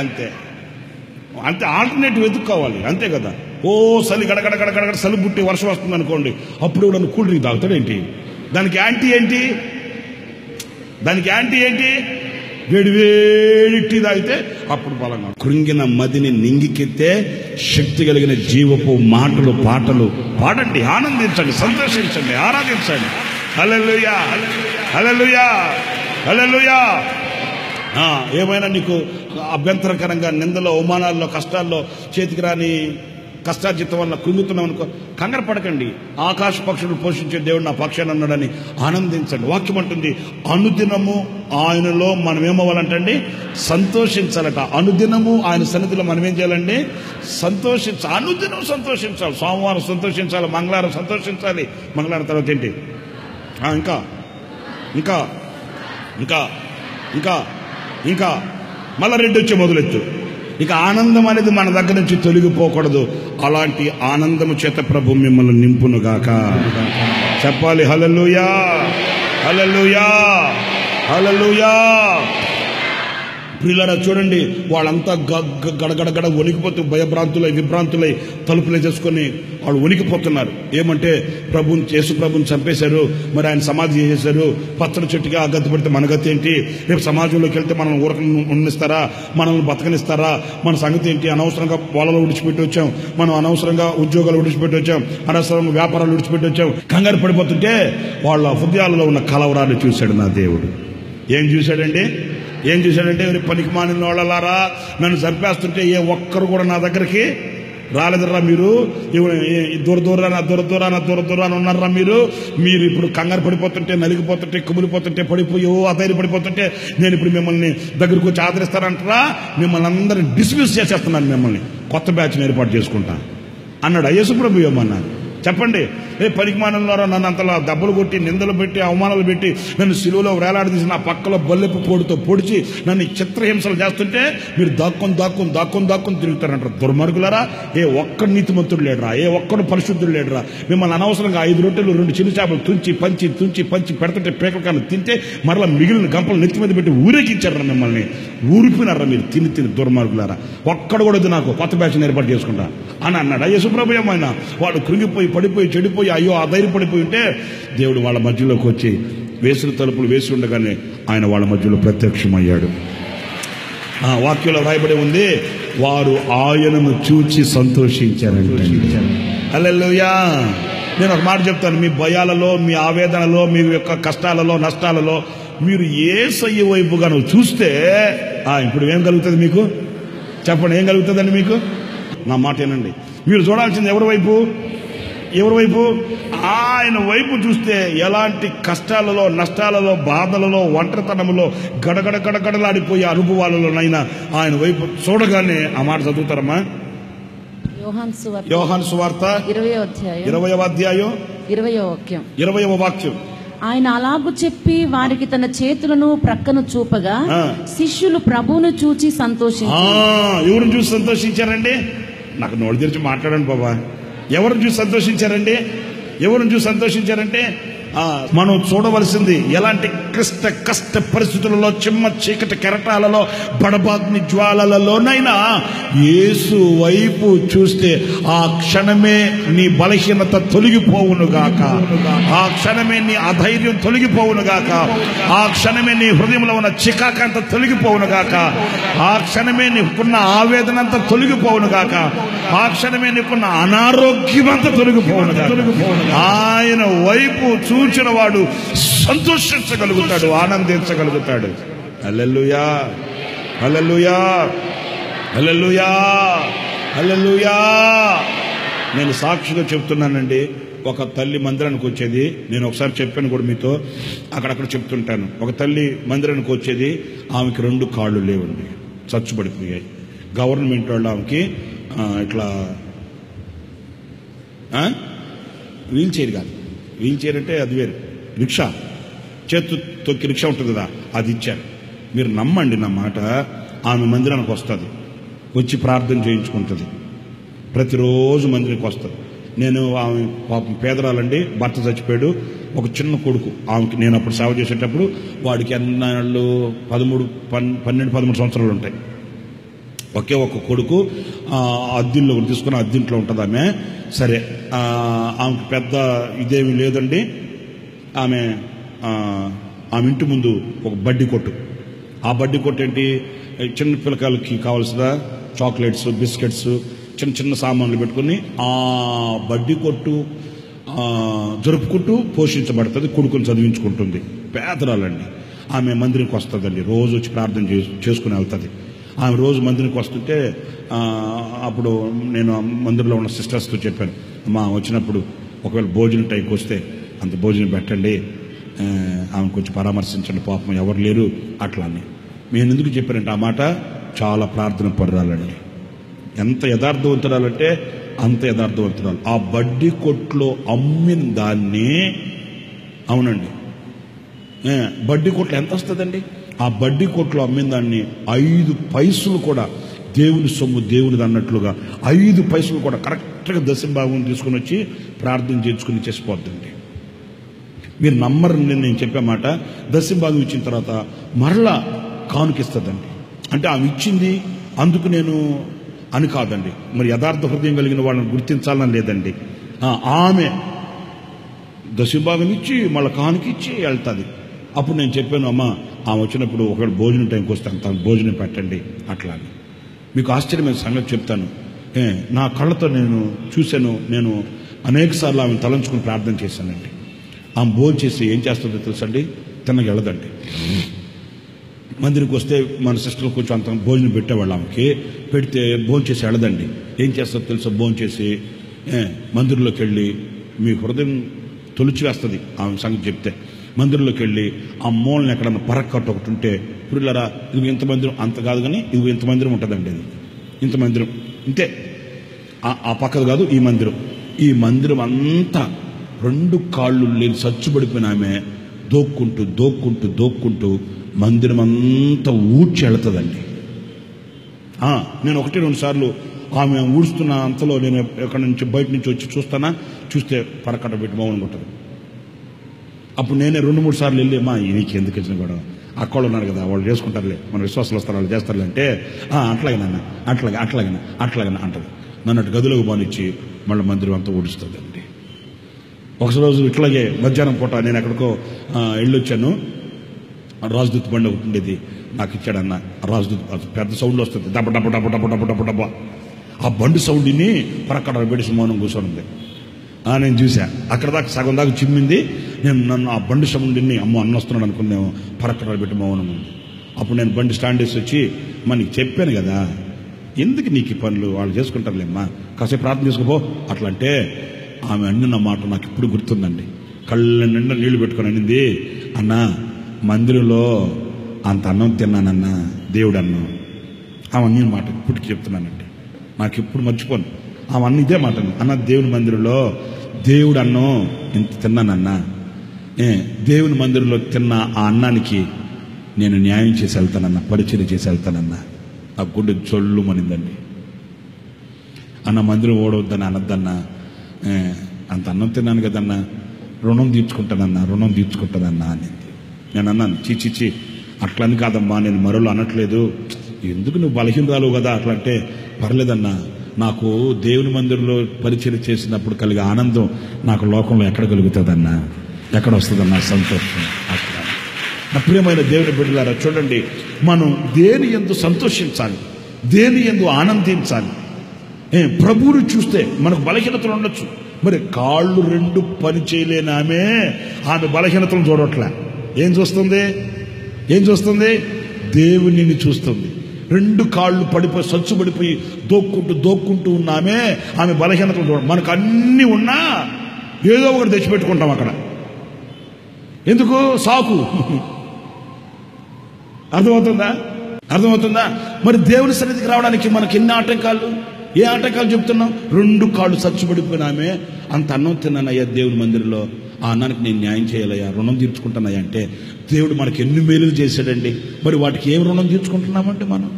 అంతే అంతే. ఆల్టర్నేటివ్ వెతుక్కోవాలి, అంతే కదా. ఓ చలి గడగడ గడగడ చలి పుట్టి వర్షం వస్తుంది అనుకోండి, అప్పుడు నన్ను కూల్ డ్రింక్ తాగుతాడు ఏంటి? దానికి యాంటీ ఏంటి? దానికి యాంటీ ఏంటి? వేడి వేడి టీ తాగితే అప్పుడు బలంగా. కృంగిన మదిని నింగికెత్తే శక్తి కలిగిన జీవపు మాటలు, పాటలు పాడండి, ఆనందించండి, సంతోషించండి, ఆరాధించండి. హల్లెలూయా, హల్లెలూయా, హల్లెలూయా. ఏమైనా నీకు అభ్యంతరకరంగా నిందలో, అవమానాల్లో, కష్టాల్లో, చేతికి రాని కష్టార్జితం వల్ల కృంగుతున్నాం అనుకో, కంగారు పడకండి. ఆకాశ పక్షులు పోషించే దేవుడు నా పక్షాన్ని అన్నాడని ఆనందించండి. వాక్యం అంటుంది, అనుదినము ఆయనలో మనం ఏమవ్వాలంటండి? సంతోషించాలట. అనుదినము ఆయన సన్నిధిలో మనం ఏం చేయాలండి? సంతోషించాలి. అనుదినం సంతోషించాలి. సోమవారం సంతోషించాలి, మంగళవారం సంతోషించాలి. మంగళవారం తర్వాత ఏంటి? ఇంకా ఇంకా ఇంకా ఇంకా ఇంకా మళ్ళా రెడ్డి వచ్చే మొదలెత్తు. ఇక ఆనందం అనేది మన దగ్గర నుంచి తొలగిపోకూడదు. అలాంటి ఆనందము చేత ప్రభు మిమ్మల్ని నింపునుగాక. చెప్పాలి హల్లెలూయా, హల్లెలూయా, హల్లెలూయా. పిల్లరా చూడండి, వాళ్ళంతా గడగడగడ వణికిపోతూ భయభ్రాంతులై విభ్రాంతులై తలుపులే చేసుకొని వాళ్ళు వణికిపోతున్నారు. ఏమంటే యేసు ప్రభుని చంపేశారు, మరి ఆయన సమాధి చేసేశారు. పచ్చడి చెట్టుగా ఆ గతి పడితే మన గతి ఏంటి? రేపు సమాజంలోకి వెళ్తే మనం ఊరకని ఉన్నిస్తారా? మనల్ని బతకనిస్తారా? మన సంగతి ఏంటి? అనవసరంగా పొలాలు విడిచిపెట్టి వచ్చాం, మనం అనవసరంగా ఉద్యోగాలు విడిచిపెట్టి వచ్చాం, అనవసరంగా వ్యాపారాలు విడిచిపెట్టి వచ్చాం. కంగారు పడిపోతుంటే వాళ్ళ హృదయాలలో ఉన్న కలవరాన్ని చూశాడు నా దేవుడు. ఏం చూశాడండి? ఏం చూశాడంటే, పనికి మానిన వాళ్ళలారా, నన్ను చంపేస్తుంటే ఏ ఒక్కరు కూడా నా దగ్గరికి రాలేదర్రా. మీరు దూర దూరాన ఉన్నారా? మీరు ఇప్పుడు కంగారు పడిపోతుంటే, నలిగిపోతుంటే, కుమిలిపోతుంటే, పడిపోయి అధైర్య పడిపోతుంటే నేను ఇప్పుడు మిమ్మల్ని దగ్గరకు వచ్చి ఆదరిస్తారంటారా? మిమ్మల్ని అందరినీ డిస్మిస్ చేసేస్తున్నాను, మిమ్మల్ని కొత్త బ్యాచ్ని ఏర్పాటు చేసుకుంటా అన్నాడు యేసు ప్రభు. ఏమన్నా చెప్పండి? పనికిమానంలో నన్ను అంతలా దెబ్బలు కొట్టి, నిందలు పెట్టి, అవమానాలు పెట్టి, నన్ను సిలువలో వేలాడదీసి నా పక్కలో బల్లెప్పు పోటుతో పొడిచి నన్ను చిత్రహింసలు చేస్తుంటే మీరు దాక్కుని తిరుగుతారంటారు. దుర్మార్గులారా, ఏ ఒక్కడు నీతిమంతుడు లేడరా, ఏ ఒక్కడు పరిశుద్ధుడు లేడరా. మిమ్మల్ని అనవసరంగా 5 రొట్టెలు 2 చిన్న చేపలు తుంచి పంచి పెడుతుంటే పేకల కన్నా తింటే మరలా మిగిలిన గంపలు నెత్తి మీద పెట్టి ఊరేగించారా, మిమ్మల్ని ఊరిపినారా మీరు తిని దుర్మార్గులారా. ఒక్కడు కూడా నాకు కొత్త బ్యాచ్ని ఏర్పాటు చేసుకుంటా అని అన్నాడు యేసు ప్రభు. ఏమైనా వాళ్ళు కృంగిపోయి పడిపోయి చెడిపోయి అయ్యో అధైర్యపడిపోయి ఉంటే దేవుడు వాళ్ళ మధ్యలోకి వచ్చి వేసిన తలుపులు వేసి ఉండగానే ఆయన వాళ్ళ మధ్యలో ప్రత్యక్షమయ్యాడు. వాక్యంలో రాయబడి ఉంది, వారు ఆయనను చూచి సంతోషించారంటే. హల్లెలూయా. నేను ఒక మాట చెప్తాను, మీ భయాలలో, మీ ఆవేదనలో, మీ యొక్క కష్టాలలో, నష్టాలలో మీరు యేసయ్య వైపుగా నువ్వు చూస్తే ఇప్పుడు ఏం కలుగుతుంది మీకు? చెప్పండి, ఏం కలుగుతుందండి మీకు? నా మాట ఏనండి. మీరు చూడాల్సింది ఎవరి వైపు? ఆయన వైపు చూస్తే ఎలాంటి కష్టాలలో, నష్టాలలో, బాధలలో, ఒంటరితనంలో గడగడలాడిపోయే అనుభవాలలోనైనా ఆయన వైపు చూడగానే ఆ మాట చదువుతారమ్మా. యోహాను సువార్త 20వ అధ్యాయం 20వ వాక్యం. ఆయన అలాగు చెప్పి వారికి తన చేతులను ప్రక్కను చూపగా శిష్యులు ప్రభువును చూచి సంతోషించారు. ఎవరిని చూసి సంతోషించారండి? నాకు నోటి తెరిచి మాట్లాడండి బాబా. ఎవరిని చూసి సంతోషించారండి? ఎవరిని చూసి సంతోషించారంటే మనం చూడవలసింది ఎలాంటి కష్ట పరిస్థితులలో, చిమ్మ చీకటి కెరటాలలో, బడబాగ్ని జ్వాలలలోనైనా యేసు వైపు చూస్తే ఆ క్షణమే నీ బలహీనత తొలగిపోవునుగాక, ఆ క్షణమే నీ అధైర్యం తొలగిపోవునుగాక, ఆ క్షణమే నీ హృదయంలో ఉన్న చికాకంతా తొలగిపోవునుగాక, ఆ క్షణమే నీకున్న ఆవేదన అంతా తొలగిపోవునుగాక, ఆ క్షణమే నీకున్న అనారోగ్యం అంతా తొలగిపోవునుగాక. ఆయన వైపు చూచిన వాడు సంతోషించగలుగుతాడు, ఆనందించగలుగుతాడు. హల్లెలూయా, హల్లెలూయా, హల్లెలూయా, హల్లెలూయా. నేను సాక్షిగా చెప్తున్నానండి. ఒక తల్లి మందిరానికి వచ్చేది, నేను ఒకసారి చెప్పాను కూడా మీతో, అక్కడక్కడ చెప్తుంటాను. ఒక తల్లి మందిరానికి వచ్చేది, ఆమెకి 2 కాళ్ళు లేవండి, చచ్చుబడిపోయాయి. గవర్నమెంట్ వాళ్ళు ఆమెకి ఇట్లా వీల్ చైర్ కాదు, వీల్ చైర్ అంటే అది వేరు, రిక్షా, చేతు తొక్కి రిక్షా ఉంటుంది కదా, అది ఇచ్చారు. మీరు నమ్మండి నా మాట, ఆమె మందిరానికి వస్తుంది, వచ్చి ప్రార్థన చేయించుకుంటుంది, ప్రతిరోజు మందిరానికి వస్తుంది. నేను ఆమె పాపం పేదరాలండి, భర్త చచ్చిపోయాడు, ఒక చిన్న కొడుకు ఆమెకి. నేను అప్పుడు సేవ చేసేటప్పుడు వాడికి ఎన్నాళ్ళు 12-13 సంవత్సరాలు ఉంటాయి. ఒకే ఒక కొడుకు, అద్దిల్లో తీసుకుని అద్దింట్లో ఉంటుంది ఆమె. సరే, ఆమెకు పెద్ద ఇదేమీ లేదండి. ఆమె ఇంటి ముందు ఒక బడ్డీ కొట్టు. ఆ బడ్డీ కొట్టు ఏంటి, చిన్న పిల్లకాయలకి కావాల్సిన చాక్లెట్స్, బిస్కెట్స్, చిన్న చిన్న సామాన్లు పెట్టుకుని ఆ బడ్డీ కొట్టు జరుపుకుంటూ పోషించబడుతుంది, కొడుకుని చదివించుకుంటుంది. పేదరాలండి. ఆమె మందిరికి వస్తుందండి, రోజు వచ్చి ప్రార్థన చేసుకుని వెళ్తుంది. ఆమె రోజు మందిరికి వస్తుంటే అప్పుడు నేను మందిరంలో ఉన్న సిస్టర్స్తో చెప్పాను, అమ్మా వచ్చినప్పుడు ఒకవేళ భోజనం టైంకి వస్తే అంత భోజనం పెట్టండి, ఆమె కొంచెం పరామర్శించండి, పాపం ఎవరు లేరు అట్లా అని. నేను ఎందుకు చెప్పానంటే ఆ మాట, చాలా ప్రార్థన పర్రాలండి. ఎంత యథార్థవంతురాలంటే అంత యథార్థవంతురాలు. ఆ బడ్డీ కొట్లో అమ్మిన దాన్ని, అవునండి, బడ్డీ కొట్లో ఎంత వస్తుందండి, ఆ బడ్డీ కొట్లో అమ్మిన దాన్ని 5 పైసలు కూడా దేవుని సొమ్ము, దేవునిది అన్నట్లుగా 5 పైసలు కూడా కరెక్ట్గా దశంభాగం తీసుకుని వచ్చి ప్రార్థన చేసుకుని చేసిపోద్దండి. మీరు నమ్మరు నేను చెప్పే మాట. దశంభాగం ఇచ్చిన తర్వాత మరలా కానుకిస్తుందండి. అంటే ఆమె ఇచ్చింది అందుకు నేను అని కాదండి, మరి యథార్థ హృదయం కలిగిన వాళ్ళని గుర్తించాలని లేదండి. ఆమె దశంభాగం ఇచ్చి మళ్ళీ కానుకిచ్చి వెళ్తుంది. అప్పుడు నేను చెప్పాను, అమ్మ ఆమె వచ్చినప్పుడు ఒకవేళ భోజనం టైంకి వస్తే అంత భోజనం పెట్టండి అట్లా అని. మీకు ఆశ్చర్యమైన సంగతి చెప్తాను, నా కళ్ళతో నేను చూశాను. నేను అనేక సార్లు ఆమెను తలంచుకుని ప్రార్థన చేశానండి. ఆమె భోజనం చేసి ఏం చేస్తుందో తెలుసండి, తిన్నగా వెళ్ళదండి. మందిరికి వస్తే మన సిస్టర్ కొంచెం అంత భోజనం పెట్టేవాళ్ళు, ఆమెకి పెడితే భోజనం చేసి వెళ్ళదండి. ఏం చేస్తుందో తెలుసా, భోజనం చేసి మందిరంలోకి వెళ్ళి, మీ హృదయం తొలిచివేస్తుంది ఆమె సంగతి చెప్తే. మందిరంలోకి వెళ్ళి ఆ మూలని ఎక్కడన్నా పరక్కట్టు ఒకటి ఉంటే, పురులరా ఇది ఇంత మందిరం, అంత కాదు కానీ ఇది ఇంత మందిరం ఉంటుందండి, అది ఇంత మందిరం ఇంతే, ఆ పక్కది కాదు ఈ మందిరం. ఈ మందిరం అంతా 2 కాళ్ళు లేని చచ్చుబడిపోయిన ఆమె దోక్కుంటూ మందిరం అంతా ఊడ్చి వెళుతుందండి. నేను 1-2 సార్లు ఆమె ఊడుస్తున్న అంతలో నేను ఎక్కడి నుంచి బయట నుంచి వచ్చి చూస్తే పరకట్ట పెట్టి మౌనం ఉంటుంది. అప్పుడు నేనే 2-3 సార్లు వెళ్ళి, మా నీకు ఎందుకు వచ్చిన గొడవ, అక్కళ్ళు ఉన్నారు కదా వాళ్ళు చేసుకుంటారులే, మన విశ్వాసాలు వస్తారు వాళ్ళు చేస్తారులే అంటే, అట్లాగైనా అంటది. నన్ను అటు గదిలోకి బానిచ్చి మళ్ళీ మందిరం అంతా ఊడుస్తుందండి. ఒకరోజు ఇట్లాగే మధ్యాహ్నం పూట నేను ఎక్కడికో వెళ్ళొచ్చాను. రాజదూత్ బండి ఒకటి ఉండేది, నాకు ఇచ్చాడన్న. రాజదూత్ పెద్ద సౌండ్ వస్తుంది, డబ్బ డబ్బ డబ్బ డబ్బ డబ్బ డబ్బ డబ్బ. ఆ బండి సౌండ్ని పరక్కడ పెట్టి మౌనం కూర్చొని ఉంది. నేను చూసా, అక్కడ దాకా సగం దాకా చిమ్మింది. నన్ను ఆ బండి సౌండ్ని అమ్మ అన్న వస్తున్నాడు అనుకున్నాము, పరక్కడ పెట్టి మౌనం ఉంది. అప్పుడు నేను బండి స్టాండ్ వేసి వచ్చి, నీకు చెప్పాను కదా, ఎందుకు నీకు ఈ పనులు, వాళ్ళు చేసుకుంటారులేమ్మా, కాసేపు ప్రార్థన చేసుకోపో అట్లా అంటే, ఆమె అన్న మాట నాకు ఇప్పుడు గుర్తుందండి. కళ్ళ నిండా నీళ్లు పెట్టుకొని అనింది, అన్నా మందిరంలో అంత అన్నం తిన్నానన్నా, దేవుడు అన్నం. ఆమె అన్న మాట ఇప్పటికి చెప్తున్నానండి, నాకు ఇప్పుడు మర్చిపోను. ఆమె అన్న ఇదే మాట, అన్న దేవుని మందిరంలో దేవుడు అన్నం ఇంత తిన్నానన్నా, దేవుని మందిరంలో తిన్న ఆ అన్నానికి నేను న్యాయం చేసి వెళ్తానన్నా, పరిచయం చేసి వెళ్తానన్నా. ఆ గుండె చొల్లు మనిందండి. అన్న మందిరం ఓడవద్దని అనద్దన్నా, అంత అన్నం తిన్నాను కదన్నా, రుణం తీర్చుకుంటుందన్నా అనింది. నేను అన్నాను, చీ అట్లని కాదమ్మా, నేను మరోలో అనట్లేదు, ఎందుకు నువ్వు బలహీనరాలు కదా, అట్లా అంటే పర్లేదన్నా, నాకు దేవుని మందిరంలో పరిచయం చేసినప్పుడు కలిగే ఆనందం నాకు లోకంలో ఎక్కడ కలుగుతుందన్నా, ఎక్కడ వస్తుందన్నా సంతోషం. అట్లా నా ప్రియమైన దేవుని బిడ్డలారా, చూడండి, మనం దేని యందు సంతోషించాలి, దేని యందు ఆనందించాలి. ప్రభువుని చూస్తే మనకు బలహీనతలు ఉండొచ్చు. మరి కాళ్ళు 2 పని చేయలేని ఆమె బలహీనతలు చూడట్లే. ఏం చూస్తుంది? దేవునిని చూస్తుంది. 2 కాళ్ళు పడిపోయి సచ్చుబడిపోయి దోక్కుంటూ ఉన్నామే, ఆమె బలహీనతలు చూడ. మనకు అన్ని ఉన్నా ఏదో ఒకటి తెచ్చిపెట్టుకుంటాం అక్కడ. ఎందుకు? సాకు. అర్థమవుతుందా? మరి దేవుని సన్నిధికి రావడానికి మనకి ఎన్ని ఆటంకాలు, ఏ ఆటంకాలు చెప్తున్నాం? 2 కాళ్ళు సచ్చుబడిపోయినామే, అంత అన్నం తిన్నానయ్యా దేవుని మందిరంలో, ఆ అన్నానికి నేను న్యాయం చేయాలయ్యా, రుణం తీర్చుకుంటానయ్యా అంటే దేవుడు మనకి ఎన్ని మేలులు చేశాడండి. మరి వాటికి ఏం రుణం తీర్చుకుంటున్నామంటే మనం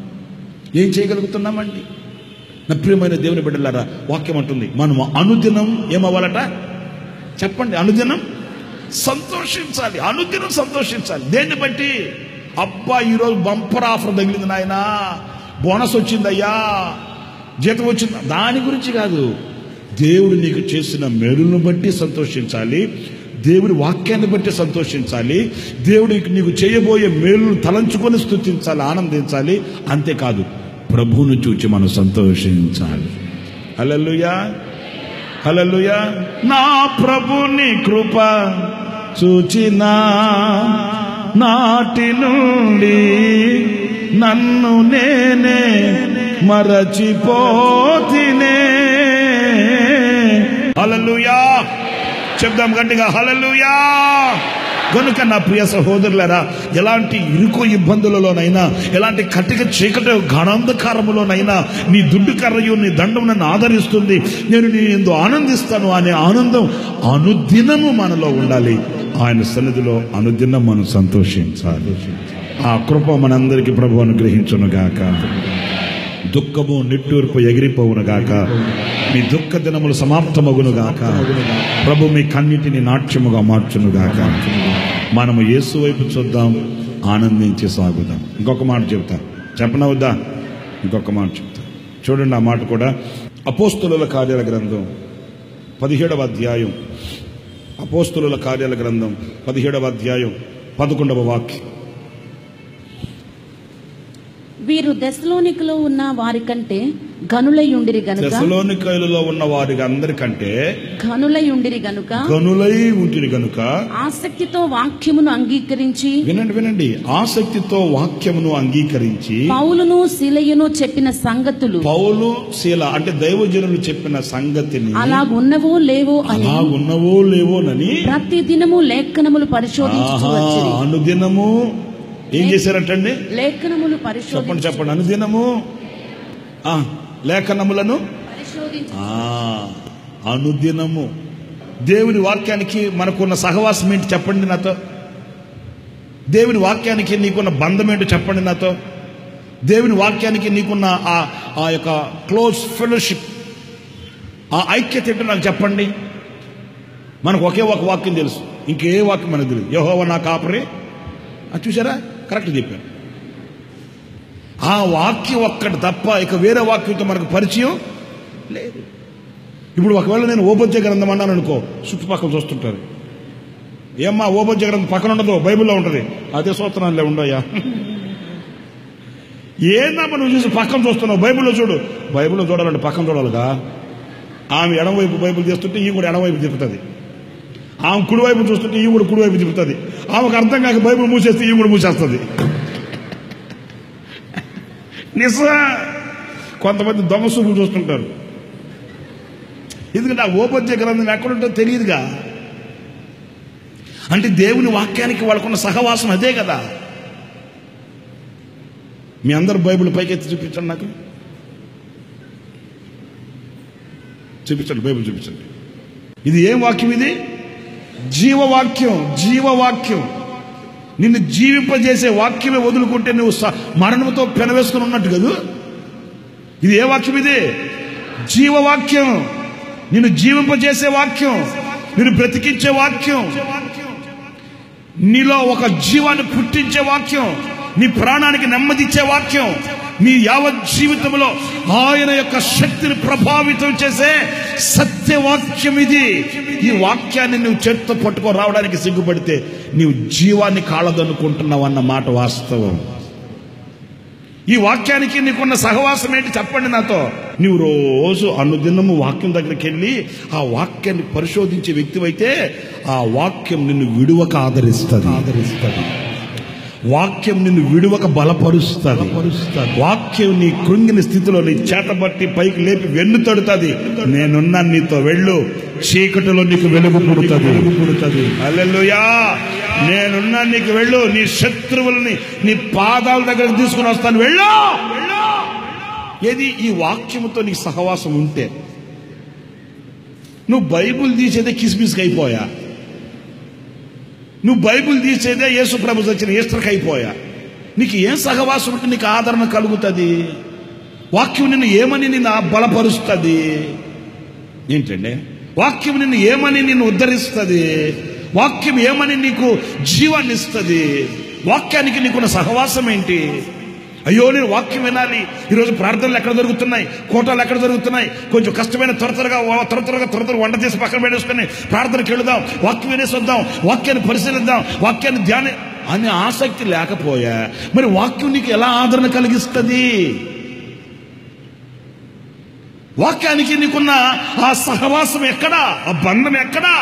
ఏం చేయగలుగుతున్నామండి? నా ప్రియమైన దేవుని బిడ్డలారా, వాక్యం అంటుంది మనం అనుదినం ఏమవ్వాలట చెప్పండి? అనుదినం సంతోషించాలి. అనుదినం సంతోషించాలి. దేన్ని బట్టి? అబ్బా, ఈరోజు బంపర్ ఆఫర్ తగిలింది నాయనా, బోనస్ వచ్చిందయ్యా, జీతం వచ్చింది, దాని గురించి కాదు. దేవుడు నీకు చేసిన మేలును బట్టి సంతోషించాలి, దేవుడి వాక్యాన్ని బట్టి సంతోషించాలి, దేవుడికి నీకు చేయబోయే మేలును తలంచుకొని స్తుతించాలి, ఆనందించాలి. అంతేకాదు, ప్రభువును చూచి మనం సంతోషించాలి. హల్లెలూయా, హల్లెలూయా. నా ప్రభుని కృప చూచినా నాటి నుండి నన్ను నేనే మరచిపోతినే. హల్లెలూయా, చెప్దాం గట్టిగా, హల్లెలూయా. కనుక నా ప్రియ సహోదరులారా, ఎలాంటి ఇరుకు ఇబ్బందులలోనైనా, ఎలాంటి కటిక చీకటి గాఢాంధకారములోనైనా నీ దుడ్డు కర్రయు నీ దండం నన్ను ఆదరిస్తుంది, నేను నీ యందు ఆనందిస్తాను అనే ఆనందం అనుదినము మనలో ఉండాలి. ఆయన సన్నిధిలో అనుదినం మనం సంతోషించాలి. ఆ కృప మనందరికీ ప్రభువు అనుగ్రహించును గాక. దుఃఖము నిట్టూర్పు ఎగిరిపోవును గాక. మీ దుఃఖ దినములు సమాప్తమగును గాక. ప్రభు మీ కన్నిటిని నాట్యముగా మార్చును గాక. మనము యేసు వైపు చూద్దాం, ఆనందించి సాగుదాం. ఇంకొక మాట చెప్తా, చెప్పనవద్దా? ఇంకొక మాట చెప్తా, చూడండి. ఆ మాట కూడా అపోస్తలుల కార్యాల గ్రంథం 17వ అధ్యాయం. అపోస్తలుల కార్యాల గ్రంథం 17వ అధ్యాయం 11వ వాక్యం. వీరు దెస్సలోనికలో ఉన్న వారి కంటే గనులై ఉండిరి గనుక, దెస్సలోనికలో ఉన్న వారి అందరికంటే గనులై ఉండిరి గనుక ఆసక్తితో వాక్యమును అంగీకరించి, వినండి, ఆసక్తితో వాక్యమును అంగీకరించి పౌలును శీలయును చెప్పిన సంగతులు, పౌలు శీల అంటే దైవజనులు చెప్పిన సంగతిని అలాగున్నవో లేవోనని ప్రతిదినము లేఖనములు పరిశోధించుచు వచ్చిరి. అనుదినము ఏం చేశారటండి? లేఖనములు చెప్పండి. అనుదినము లేఖనములను అనుదినము. దేవుని వాక్యానికి మనకున్న సహవాసం ఏంటి చెప్పండి నాతో? దేవుని వాక్యానికి నీకున్న బంధం ఏంటో చెప్పండి నాతో? దేవుని వాక్యానికి నీకున్న ఆ యొక్క క్లోజ్ ఫెలోషిప్, ఆ ఐక్యత ఏంటో నాకు చెప్పండి. మనకు ఒకే ఒక వాక్యం తెలుసు, ఇంకే వాక్యం మనకు తెలియదు. యెహోవా నా కాపరి. చూసారా, కరెక్ట్ చెప్పారు. ఆ వాక్యం ఒక్కటి తప్ప ఇక వేరే వాక్యంతో మనకు పరిచయం లేదు. ఇప్పుడు ఒకవేళ నేను ఓబద్య గ్రంథం అన్నాను అనుకో, చుట్టుపక్కల చూస్తుంటారు, ఏమ్మా ఓబద్య గ్రంథం పక్కన ఉండదు, బైబిల్లో ఉంటుంది. అదే సూత్రాలే ఉండయా, ఏందమ్మా నువ్వు చూసి పక్కన చూస్తున్నావు? బైబిల్లో చూడు. బైబిల్లో చూడాలంటే పక్కన చూడాలిగా. ఆమె ఎడమవైపు బైబిల్ చేస్తుంటే ఈ కూడా ఎడమవైపు తిప్పుతుంది, ఆమె కుడివైపు చూస్తుంటే ఈ కూడా కుడివైపు తిప్పుతుంది, ఆమెకు అర్థం కాక బైబిల్ మూసేస్తే ఈ కూడా మూసేస్తుంది. నిజం. కొంతమంది దొంగ చూపులు చూస్తుంటారు. ఎందుకంటే ఆ ఓపద్య గ్రంథం ఎక్కడుంటో తెలియదుగా. అంటే దేవుని వాక్యానికి వాళ్ళకున్న సహవాసం అదే కదా. మీ అందరు బైబిల్ పైకెత్తి చూపించండి, నాకు చూపించండి, బైబిల్ చూపించండి. ఇది ఏం వాక్యం? ఇది జీవవాక్యం. జీవవాక్యం. నిన్ను జీవింపజేసే వాక్యమే వదులుకుంటే నువ్వు మరణంతో పెనవేసుకుని ఉన్నట్టు కదా. ఇది ఏ వాక్యం? ఇది జీవవాక్యం, నిన్ను జీవింపజేసే వాక్యం. నిన్ను బ్రతికించే వాక్యం, నీలో ఒక జీవాన్ని పుట్టించే వాక్యం, నీ ప్రాణానికి నెమ్మదిచ్చే వాక్యం, నీ యావత్ జీవితంలో ఆయన యొక్క శక్తిని ప్రభావితం చేసే సత్యవాక్యం ఇది. ఈ వాక్యాన్ని నువ్వు చేత్తో పట్టుకో రావడానికి సిగ్గుపడితే నీవు జీవాన్ని కాలదనుకుంటున్నావు అన్న మాట వాస్తవం. ఈ వాక్యానికి నీకున్న సహవాసం ఏంటి చెప్పండి నాతో. నువ్వు రోజు అనుదినము వాక్యం దగ్గరికి వెళ్ళి ఆ వాక్యాన్ని పరిశోధించే వ్యక్తివైతే ఆ వాక్యం నిన్ను విడువక ఆదరిస్తుంది. వాక్యం నిన్ను విడువక బలపరుస్తుంది. వాక్యం నీ కృంగిన స్థితిలో నీ చేతబట్టి పైకి లేపి వెన్ను తడుతుంది. నేనున్నా నీతో వెళ్ళు, చీకటిలో నీకు వెలుగు పుడుతుంది. హల్లెలూయా. నేనున్నా నీకు వెళ్ళు, నీ శత్రువులని నీ పాదాల దగ్గరకు తీసుకుని వస్తాను, వెళ్ళు. ఏది ఈ వాక్యముతో నీకు సహవాసం ఉంటే నువ్వు బైబుల్ తీసేదే కిస్మిస్కి అయిపోయా, నువ్వు బైబుల్ తీసేదే యేసు ప్రభు వచ్చిన ఈస్టర్కి అయిపోయా. నీకు ఏం సహవాసం ఉంటే నీకు ఆదరణ కలుగుతుంది? వాక్యం నిన్ను ఏమని నిన్ను బలపరుస్తుంది? ఏంటండి వాక్యం నిన్ను ఏమని నిన్ను ఉద్ధరిస్తుంది? వాక్యం ఏమని నీకు జీవాన్ని ఇస్తుంది? వాక్యానికి నీకున్న సహవాసం ఏంటి? అయ్యో నేను వాక్యం వినాలి. ఈరోజు ప్రార్థనలు ఎక్కడ జరుగుతున్నాయి, కోటాలు ఎక్కడ జరుగుతున్నాయి, కొంచెం కష్టమైన త్వరగా వంట చేసి పక్కన పెట్టేసుకొని ప్రార్థనకి వెళుదాం, వాక్యం వినేసి వద్దాం, వాక్యాన్ని పరిశీలిద్దాం, వాక్యాన్ని ధ్యానం అనే ఆసక్తి లేకపోయా మరి వాక్యం నీకు ఎలా ఆదరణ కలిగిస్తుంది? వాక్యానికి నీకున్న ఆ సహవాసం ఎక్కడా? ఆ బంధం ఎక్కడా?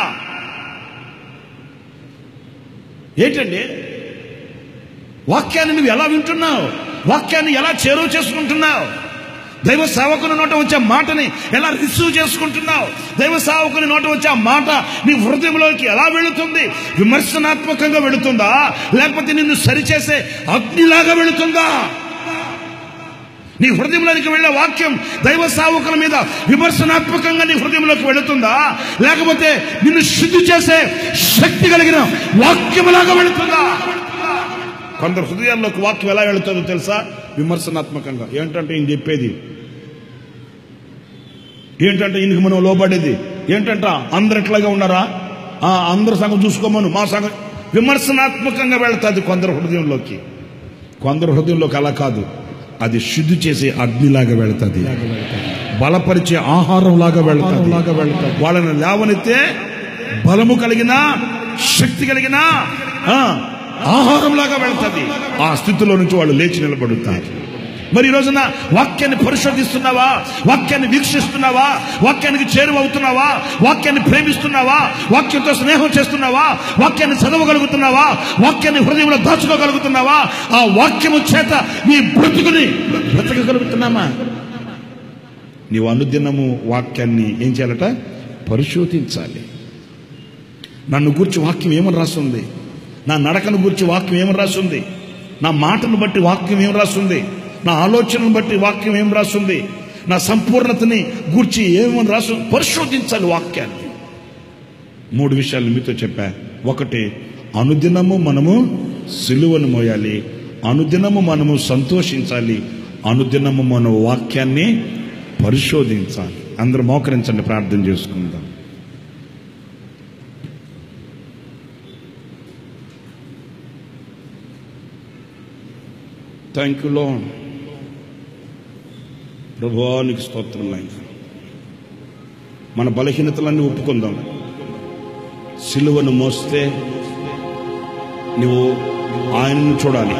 ఏంటండి వాక్యాన్ని నువ్వు ఎలా వింటున్నావు? వాక్యాన్ని ఎలా చేరువ చేసుకుంటున్నావు? దైవ సేవకుని నోట వచ్చే మాటని ఎలా రిసీవ్ చేసుకుంటున్నావు? దైవ సేవకుని నోట వచ్చే ఆ మాట నీ హృదయంలోకి ఎలా వెళుతుంది? విమర్శనాత్మకంగా వెళుతుందా, లేకపోతే నిన్ను సరిచేసే అగ్నిలాగా వెళుతుందా? నీ హృదయంలోకి వెళ్ళే వాక్యం దైవ సేవకుల మీద విమర్శనాత్మకంగా నీ హృదయంలోకి వెళుతుందా, లేకపోతే నిన్ను శుద్ధి చేసే శక్తి కలిగిన వాక్యములాగా వెళుతుందా? కొందరు హృదయాల్లోకి వాక్యం ఎలా వెళుతుందో తెలుసా? విమర్శనాత్మకంగా. ఏంటంటే ఈయన చెప్పేది, ఏంటంటే ఈయనకి మనం లోబడేది ఏంటంట, అందరు ఎట్లాగా ఉన్నారా, అందరు సంగం చూసుకోమను, మా సంగం. విమర్శనాత్మకంగా వెళుతుంది కొందరు హృదయంలోకి. కొందరు హృదయంలోకి అలా కాదు, అది శుద్ధి చేసే అగ్నిలాగా వెళుతుంది, బలపరిచే ఆహారం లాగా వెళుతుంది. వాళ్ళని లేవనెత్తే బలము కలిగిన శక్తి కలిగిన ఆహారం లాగా వెళుతుంది. ఆ స్థితిలో నుంచి వాళ్ళు లేచి నిలబడుతారు. మరి ఈ రోజున వాక్యాన్ని పరిశోధిస్తున్నావా? వాక్యాన్ని వీక్షిస్తున్నావా? వాక్యానికి చేరువవుతున్నావా? వాక్యాన్ని ప్రేమిస్తున్నావా? వాక్యంతో స్నేహం చేస్తున్నావా? వాక్యాన్ని చదవగలుగుతున్నావా? వాక్యాన్ని హృదయంలో దాచుకోగలుగుతున్నావా? ఆ వాక్యము చేత నీ బ్రతుకుని బ్రతకగలుగుతున్నామా? నీవు అనుదినము వాక్యాన్ని ఏం చేయాలట? పరిశోధించాలి. నన్ను గూర్చి వాక్యం ఏమని రాస్తుంది? నా నడకను గూర్చి వాక్యం ఏమని రాస్తుంది? నా మాటను బట్టి వాక్యం ఏం రాస్తుంది? నా ఆలోచనను బట్టి వాక్యం ఏం రాస్తుంది? నా సంపూర్ణతని గూర్చి ఏమని రాసు? పరిశోధించాలి వాక్యాన్ని. 3 విషయాలు మీతో చెప్పా. ఒకటి, అనుదినము మనము సిలువను మోయాలి, అనుదినము మనము సంతోషించాలి, అనుదినము మన వాక్యాన్ని పరిశోధించాలి. అందరూ మోకరించండి, ప్రార్థన చేసుకుందాం. Thank you lord. ప్రభువా నీకు స్తోత్రం నాయనా. మన బలహీనతలన్నీ ఒప్పుకుందాం. సిలువను మోస్తే నువ్వు ఆయనను చూడాలి,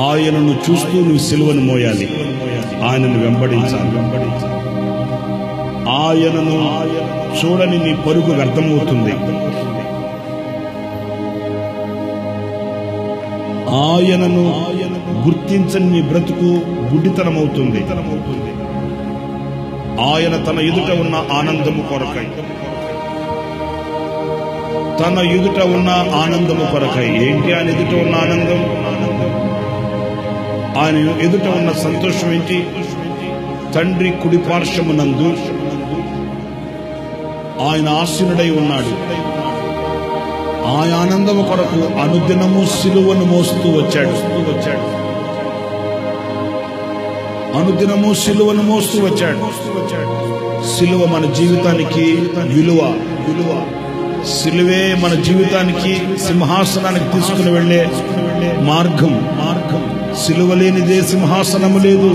ఆయనను చూస్తూ నువ్వు సిలువను మోయాలి, ఆయనను వెంబడించాలి. ఆయనను చూడని నీ పరుగు వ్యర్థమవుతుంది. ఆయనను గుర్తించని నీ బ్రతుకు గుడ్డితనమవుతుంది. ఆయన తన ఎదుట ఉన్న ఆనందము కొరకై, తన ఎదుట ఉన్న ఆనందము కొరకై. ఏంటి ఆయన ఎదుట ఉన్న ఆనందం? ఆయన ఎదుట ఉన్న సంతోషం ఏంటి? తండ్రి కుడి పార్శ్వమునందు ఆయన ఆసీనుడై ఉన్నాడు. ఆ ఆనందము కొరకు అనుదినము సిలువను మోస్తూ వచ్చాడు. అనుదినము సిలువను మోస్తూ వచ్చాడు. సిలువ మన జీవితానికి విలువ. సిలువే మన జీవితానికి సింహాసనానికి తీసుకుని వెళ్లే మార్గం. సిలువ లేనిదే సింహాసనము లేదు.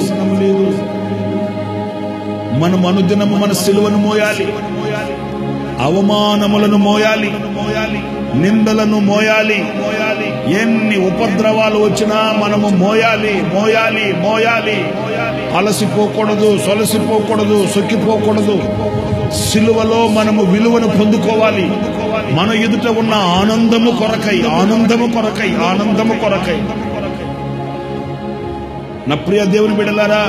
మనం అనుదినము మన సిలువను మోయాలి, అవమానములను మోయాలి, నిందలను మోయాలి. ఎన్ని ఉపద్రవాలు వచ్చినా మనము మోయాలి. అలసిపోకూడదు, సొలసిపోకూడదు, సొక్కిపోకూడదు. సిలువలో మనము విలువను పొందుకోవాలి. మన ఎదుట ఉన్న ఆనందము కొరకై. నా ప్రియ దేవుని బిడ్డలారా,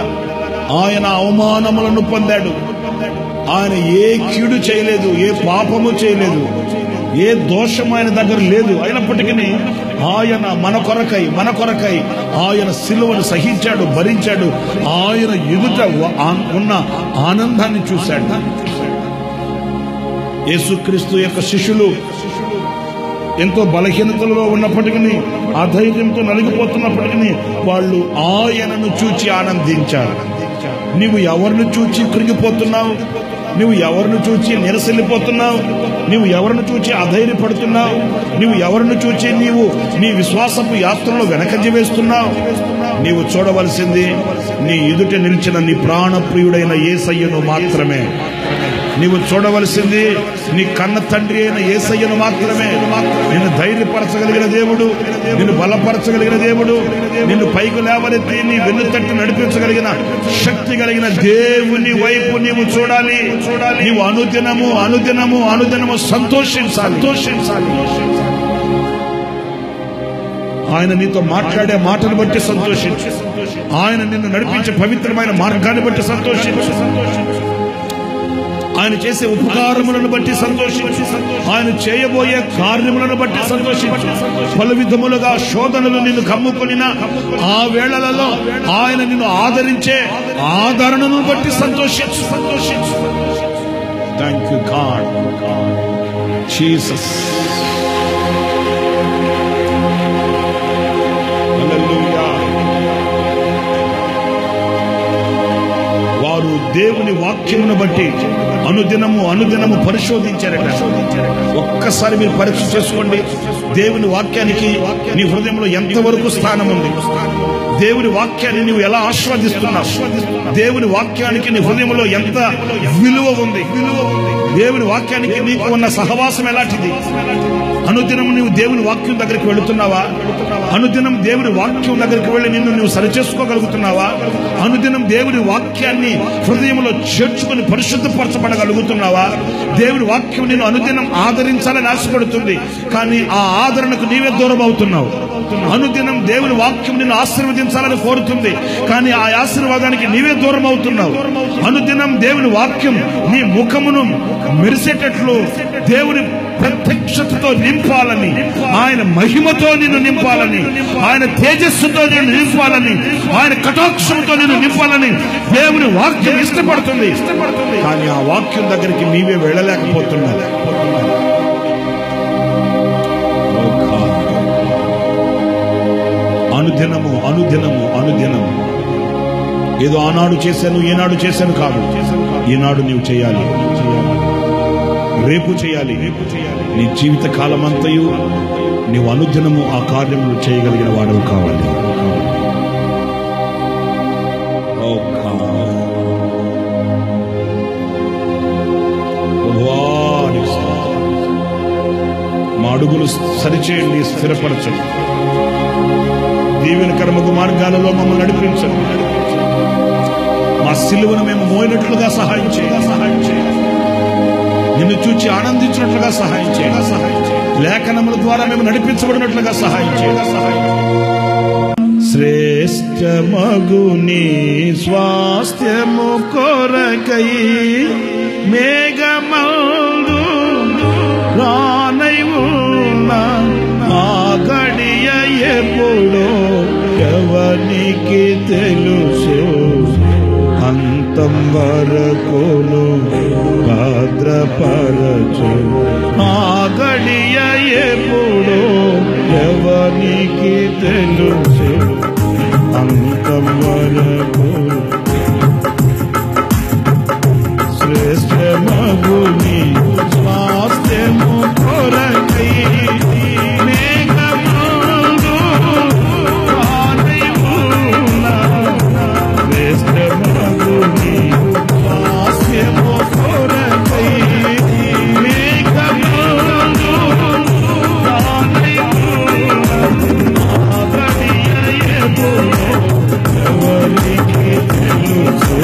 ఆయన అవమానములను పొందాడు. ఆయన ఏ కీడు చేయలేదు, ఏ పాపము చేయలేదు, ఏ దోషం ఆయన దగ్గర లేదు. అయినప్పటికీ ఆయన మన కొరకై ఆయన సిలువను సహించాడు, భరించాడు. ఆయన ఎదుట ఉన్న ఆనందాన్ని చూశాడు. యేసుక్రీస్తు యొక్క శిష్యులు ఎంతో బలహీనతలో ఉన్నప్పటికీ, అధైర్యంతో నలిగిపోతున్నప్పటికీ వాళ్ళు ఆయనను చూచి ఆనందించారు. నీవు ఎవరిని చూచి కృంగిపోతున్నావు? నువ్వు ఎవరిని చూచి నిరసిల్లిపోతున్నావు? నువ్వు ఎవరిని చూచి అధైర్యపడుతున్నావు? నువ్వు ఎవరిని చూచి నీ విశ్వాసపు యాత్రలో వెనకంజ వేస్తున్నావు? నీవు చూడవలసింది నీ ఎదుట నిలిచిన నీ ప్రాణప్రియుడైన యేసయ్యను మాత్రమే. నీవు చూడవలసింది నీ కన్న తండ్రి అయిన యేసయ్యను మాత్రమే. నిన్ను ధైర్యపరచగలిగిన దేవుడు, నిన్ను బలపరచగలిగిన దేవుడు, నిన్ను పైకి లేవనెత్తి నీ వెన్ను తట్టి నడిపించగలిగిన శక్తి కలిగిన దేవుని వైపు నీవు చూడాలి. నీవు అనుదినము సంతోషించాలి. ఆయన నీతో మాట్లాడే మాటను బట్టి సంతోషించు. ఆయన నిన్ను నడిపించే పవిత్రమైన మార్గాన్ని బట్టి సంతోషించు. ఆయన చేసే ఉపకారములను బట్టి సంతోషించు. ఆయన చేయబోయే కార్యములను బట్టి సంతోషించు. పలు విధములుగా శోధనలు నిన్ను కమ్ముకొనిన ఆ వేళలలో ఆయన నిన్ను ఆదరించే ఆదరణను బట్టి సంతోషించు. Thank you God, Jesus. వారు దేవుని వాక్యమును బట్టి అనుదినము పరిశోధించారట. ఒక్కసారి మీరు పరీక్ష చేసుకోండి. దేవుని వాక్యానికి నీ హృదయంలో ఎంతవరకు స్థానం ఉంది? దేవుని వాక్యాన్ని నువ్వు ఎలా ఆస్వాదిస్తున్నావు? దేవుని వాక్యానికి నీ హృదయంలో ఎంత విలువ ఉంది? దేవుని వాక్యానికి నీకు ఉన్న సహవాసం ఎలాంటిది? అనుదినం నువ్వు దేవుని వాక్యం దగ్గరికి వెళుతున్నావా? అనుదినం దేవుని వాక్యం దగ్గరికి వెళ్ళి నిన్ను నువ్వు సరిచేసుకోగలుగుతున్నావా? అనుదినం దేవుని వాక్యాన్ని హృదయంలో చేర్చుకుని పరిశుద్ధపరచబడగలుగుతున్నావా? దేవుని వాక్యం నిన్ను అనుదినం ఆదరించాలని ఆశపడుతుంది, కానీ ఆ ఆదరణకు నీవే దూరం అవుతున్నావు. అనుదినం దేవుని వాక్యం నిన్ను ఆశీర్వదించాలని కోరుతుంది, కానీ ఆ ఆశీర్వాదానికి నీవే దూరం అవుతున్నావు. అనుదినం దేవుని వాక్యం నీ ముఖమును మెరిసేటట్లు దేవుని ప్రత్యక్షతతో నింపాలని, ఆయన మహిమతో నిన్ను నింపాలని, ఆయన తేజస్సుతో నిన్ను నింపాలని, ఆయన కటాక్షంతో నిన్ను నింపాలని దేవుని వాక్యం ఇష్టపడుతుంది. కానీ ఆ వాక్యం దగ్గరికి నీవే వెళ్ళలేకపోతున్నావు. అనుదినము ఏదో ఆనాడు చేశాను, ఈనాడు చేశాను కాదు. ఈనాడు నీవు చేయాలి, రేపు చేయాలి. నీ జీవిత కాలమంతయు నీవు అనుదినము ఆ కార్యములు చేయగలిగిన వాడవు కావాలి. మా అడుగులు సరిచేయండి, స్థిరపరచండి. దీవెనకరమగు మార్గాలలో మమ్మల్ని నడిపించండి. మా సిలువను మేము మోయినట్లుగా సహాయం చేయాలి. నిన్ను చూచి ఆనందించినట్లుగా సహాయం చేయాలి. లేఖనముల ద్వారా మేము నడిపించబడినట్లుగా సహాయం చేయాలి. శ్రేష్టమగు నీ స్వాస్థ్యము కొరకై మేఘమందు రానై ఉన్న ఆ గడియ ఎప్పుడో ఎవనికి తెలుసు? అంతం వరకును భద్రపరచు ఆ గడియ ఎప్పుడో ఎవనికి తెలుసు? అంతం వరకు మగుని స్వాస్థ్యము కొరకై మేఘమందు వానై ఉన్న శ్రేష్ఠ మగుని స్వాస్థ్యము కొరకై మేఘమందు వానై ఉన్న ఆదరియయదు ఎవరికి తెలుసు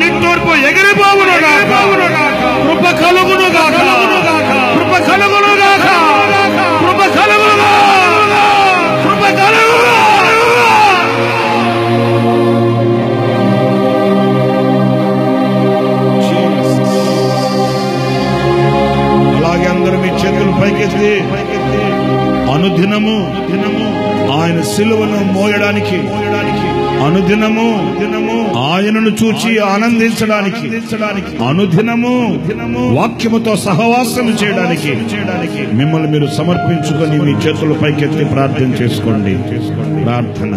నిట్టూర్పు ఎగిరిపోవునుగాక. కృప కలుగునుగాక. కృప కలుగునుగాక. కృప కలుగునుగాక. కృప కలుగునుగాక. అలాగే అందరూ మీ చేతులు పైకెత్తి అనుదినము ఆయన సిలువను మోయడానికి, అనుదినము ఆయనను చూచి ఆనందించడానికి, అనుదినము వాక్యముతో సహవాసం చేయడానికి మిమ్మల్ని మీరు సమర్పించుకొని మీ చేతుల పైకెత్తి ప్రార్థన చేసుకోండి. ప్రార్థన.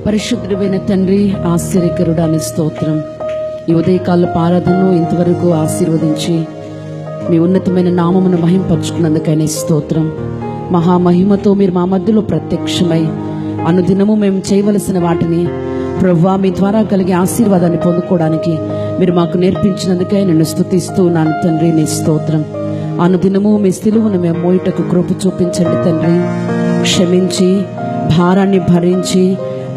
పరిశుద్ధుడైన తండ్రి, ఆశ్చర్యకరుడాని స్తోత్రం. ఈ ఉదయకాల ఆరాధనను ఇంతవరకు ఆశీర్వదించి మీ ఉన్నతమైన నామమును మహింపరచుకున్నందుకైనా స్తోత్రం. మహామహిమతో మీరు మా మధ్యలో ప్రత్యక్షమై అనుదినము మేము చేయవలసిన వాటిని ప్రభువా మీ ద్వారా కలిగే ఆశీర్వాదాన్ని పొందుకోవడానికి మీరు మాకు నేర్పించినందుకై నిన్ను స్తుతిస్తూ నాన్న తండ్రి, నీ స్తోత్రం. అనుదినము మీ సిలువను మేము మోయుటకు కృప చూపించండి తండ్రి. క్షమించి భారాన్ని భరించి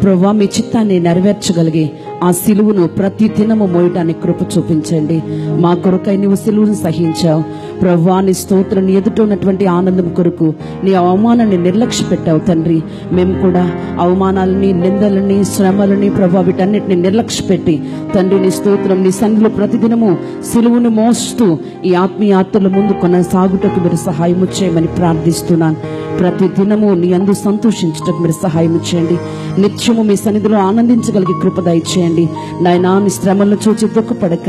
ప్రభువా మీ చిత్తాన్ని నెరవేర్చగలిగి ఆ సిలువను ప్రతి దినము మోయటానికి కృప చూపించండి. మా కొరకై నీవు సిలువను సహించావు ప్రభువా. నీ స్తోత్రం, నీ ఎదుట ఉన్నటువంటి ఆనందం కొరకు నీ అవమానాన్ని నిర్లక్ష్య పెట్టావు తండ్రి. మేము కూడా అవమానాలని, నిందలని, శ్రమలని ప్రభువా వీటన్నిటిని నిర్లక్ష్య పెట్టి తండ్రి నీ స్తోత్రం నీ సన్నిధిలో ప్రతిదినము సిలువను మోస్తూ ఈ ఆత్మీయాత్రల ముందు కొనసాగుటకు మీరు సహాయము చేయమని ప్రార్థిస్తున్నాను. ప్రతి దినము నీ అందు సంతోషించుటకు మీరు సహాయం చేయండి. నిత్యము మీ సన్నిధిలో ఆనందించగలిగే కృప దయచేయండి నాయనా. నీ శ్రమలను చూచి దుఃఖపడక,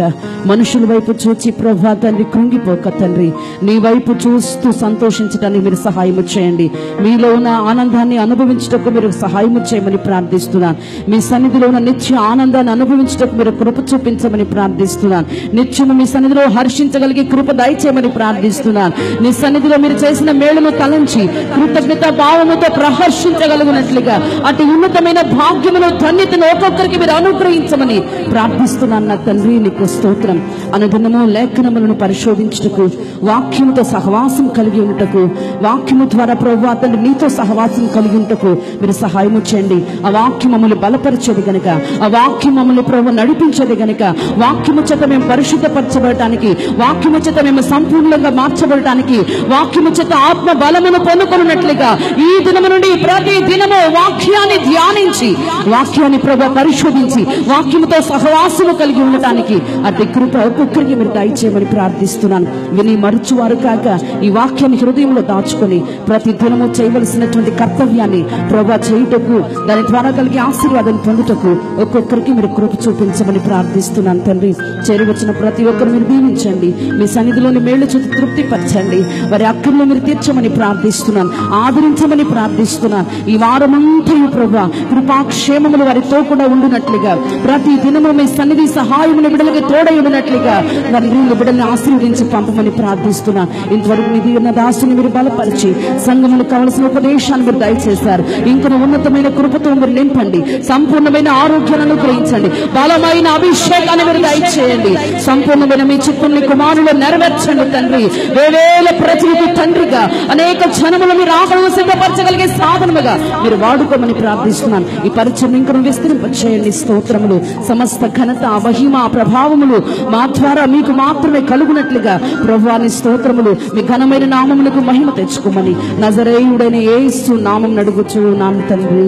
మనుషుల వైపు చూచి ప్రభా తండ్రి కృంగిపోక తండ్రి నీ వైపు చూస్తూ సంతోషించడానికి మీరు సహాయము చేయండి. మీలో ఉన్న ఆనందాన్ని అనుభవించుటకు మీరు సహాయము చేయమని ప్రార్థిస్తున్నాను. మీ సన్నిధిలో ఉన్న నిత్య ఆనందాన్ని అనుభవించుటకు మీరు కృప చూపించమని ప్రార్థిస్తున్నాను. నిత్యము మీ సన్నిధిలో హర్షించగలిగే కృప దయచేయమని ప్రార్థిస్తున్నాను. నీ సన్నిధిలో మీరు చేసిన మేలును తలంచి కృతజ్ఞత భావముతో ప్రహర్షించగలిగినట్లుగా అటు ఉన్నతమైన భాగ్యమును, ధన్యతను ఒక్కొక్కరికి మీరు అనుగ్రహించమని ప్రార్థిస్తున్నాను నా తండ్రి. నీకు స్తోత్రం. అనుదినము లేఖనములను పరిశోధించుటకు, వాక్యముతో సహవాసం కలిగి ఉంటకు, వాక్యము ద్వారా ప్రభువా తండ్రి నీతో సహవాసం కలిగి ఉంటకు మీరు సహాయము చేయండి. ఆ వాక్యం మమ్మల్ని బలపరిచేది గనుక, ఆ వాక్యం మమ్మల్ని ప్రభు నడిపించేది గనుక, వాక్యము చేత మేము పరిశుద్ధపరచబడటానికి, వాక్యము చేత మేము సంపూర్ణంగా మార్చబడటానికి, వాక్యము చేత ఆత్మ బలమును పొందుకున్నట్లుగా ఈ దినము నుండి ప్రతి దినము వాక్యాన్ని ధ్యానించి, వాక్యాన్ని ప్రభు పరిశోధించి, వాక్యముతో సహవాసము కలిగి ఉండటానికి అతి కృప ఒక్కొక్కరికి మీరు దయచేయమని ప్రార్థిస్తున్నాను. విని మరుచువారు కాక ఈ వాక్యాన్ని హృదయంలో దాచుకొని ప్రతి దినము చేయవలసినటువంటి కర్తవ్యాన్ని ప్రభు చేయుటకు, దాని ద్వారా కలిగే ఆశీర్వాదం పొందుటకు ఒక్కొక్కరికి మీరు కృప చూపించమని ప్రార్థిస్తున్నాను తండ్రి. చేరువచ్చిన ప్రతి ఒక్కరు మీరు దీవించండి. మీ సన్నిధిలోని మేళ్లు చూసి తృప్తిపరచండి. వారి అక్కర్లు మీరు తీర్చమని ప్రార్థిస్తున్నాను. ఆదరించమని ప్రార్థిస్తున్నాను. ఈ వారమంతయు ప్రభు కృపాక్షేమములు వారితో కూడా ఉండునట్లుగా, ప్రతి దినము మీ సన్నిధి సహాయమును బిడ్డలకు తోడై ఉండునట్లుగా తండ్రి బిడ్డల్ని ఆశీర్వదించి పంపమని ప్రార్థిస్తున్నాను. ఇంతవరకు మీ ఉన్న దాసుని మీరు బలపరిచి సంఘములకు కావలసిన ఉపదేశాన్ని మీరు దయచేశారు. ఇంకా ఉన్నతమైన కృపతో మీరు నింపండి. సంపూర్ణమైన ఆరోగ్యాన్ని అనుగ్రహించండి. బలమైన అభిషేకాన్ని మీరు దయచేయండి. సంపూర్ణమైన మీ చిత్తుల్ని కుమారులు నెరవేర్చండి తండ్రి. వేవేల ప్రజలకు తండ్రిగా అనేక జనములు మీరు ఆకలి సిద్ధపరచగలిగే సాధనముగా మీరు వాడుకోమని ప్రార్థిస్తున్నాను. ఈ పరిచయం ఇంకా విస్తరింపచేయండి. స్తోత్రములు, సమస్త ఘనత, మహిమ, ప్రభావములు మా ద్వారా మీకు మాత్రమే కలుగునట్లుగా ప్రభువాని స్తోత్రములు, మీ ఘనమైన నామములకు మహిమ తెచ్చుకోమని నజరేయుడైన యేసు నామం నడుగుచు నాన్న తండ్రి,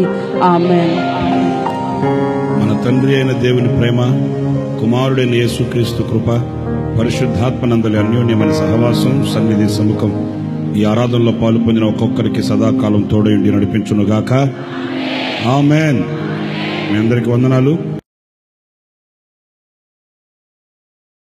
ఆమేన్. మన తండ్రి అయిన దేవుని ప్రేమ, కుమారుడైన యేసుక్రీస్తు కృప, పరిశుద్ధాత్మనందలి అన్యోన్యమైన సహవాసం, సన్నిధి సముఖం ఈ ఆరాధనలో పాలు పొందిన ఒక్కొక్కరికి సదాకాలం తోడయుండి నడిపించునుగాక. ఆమేన్. మీ అందరికి వందనాలు.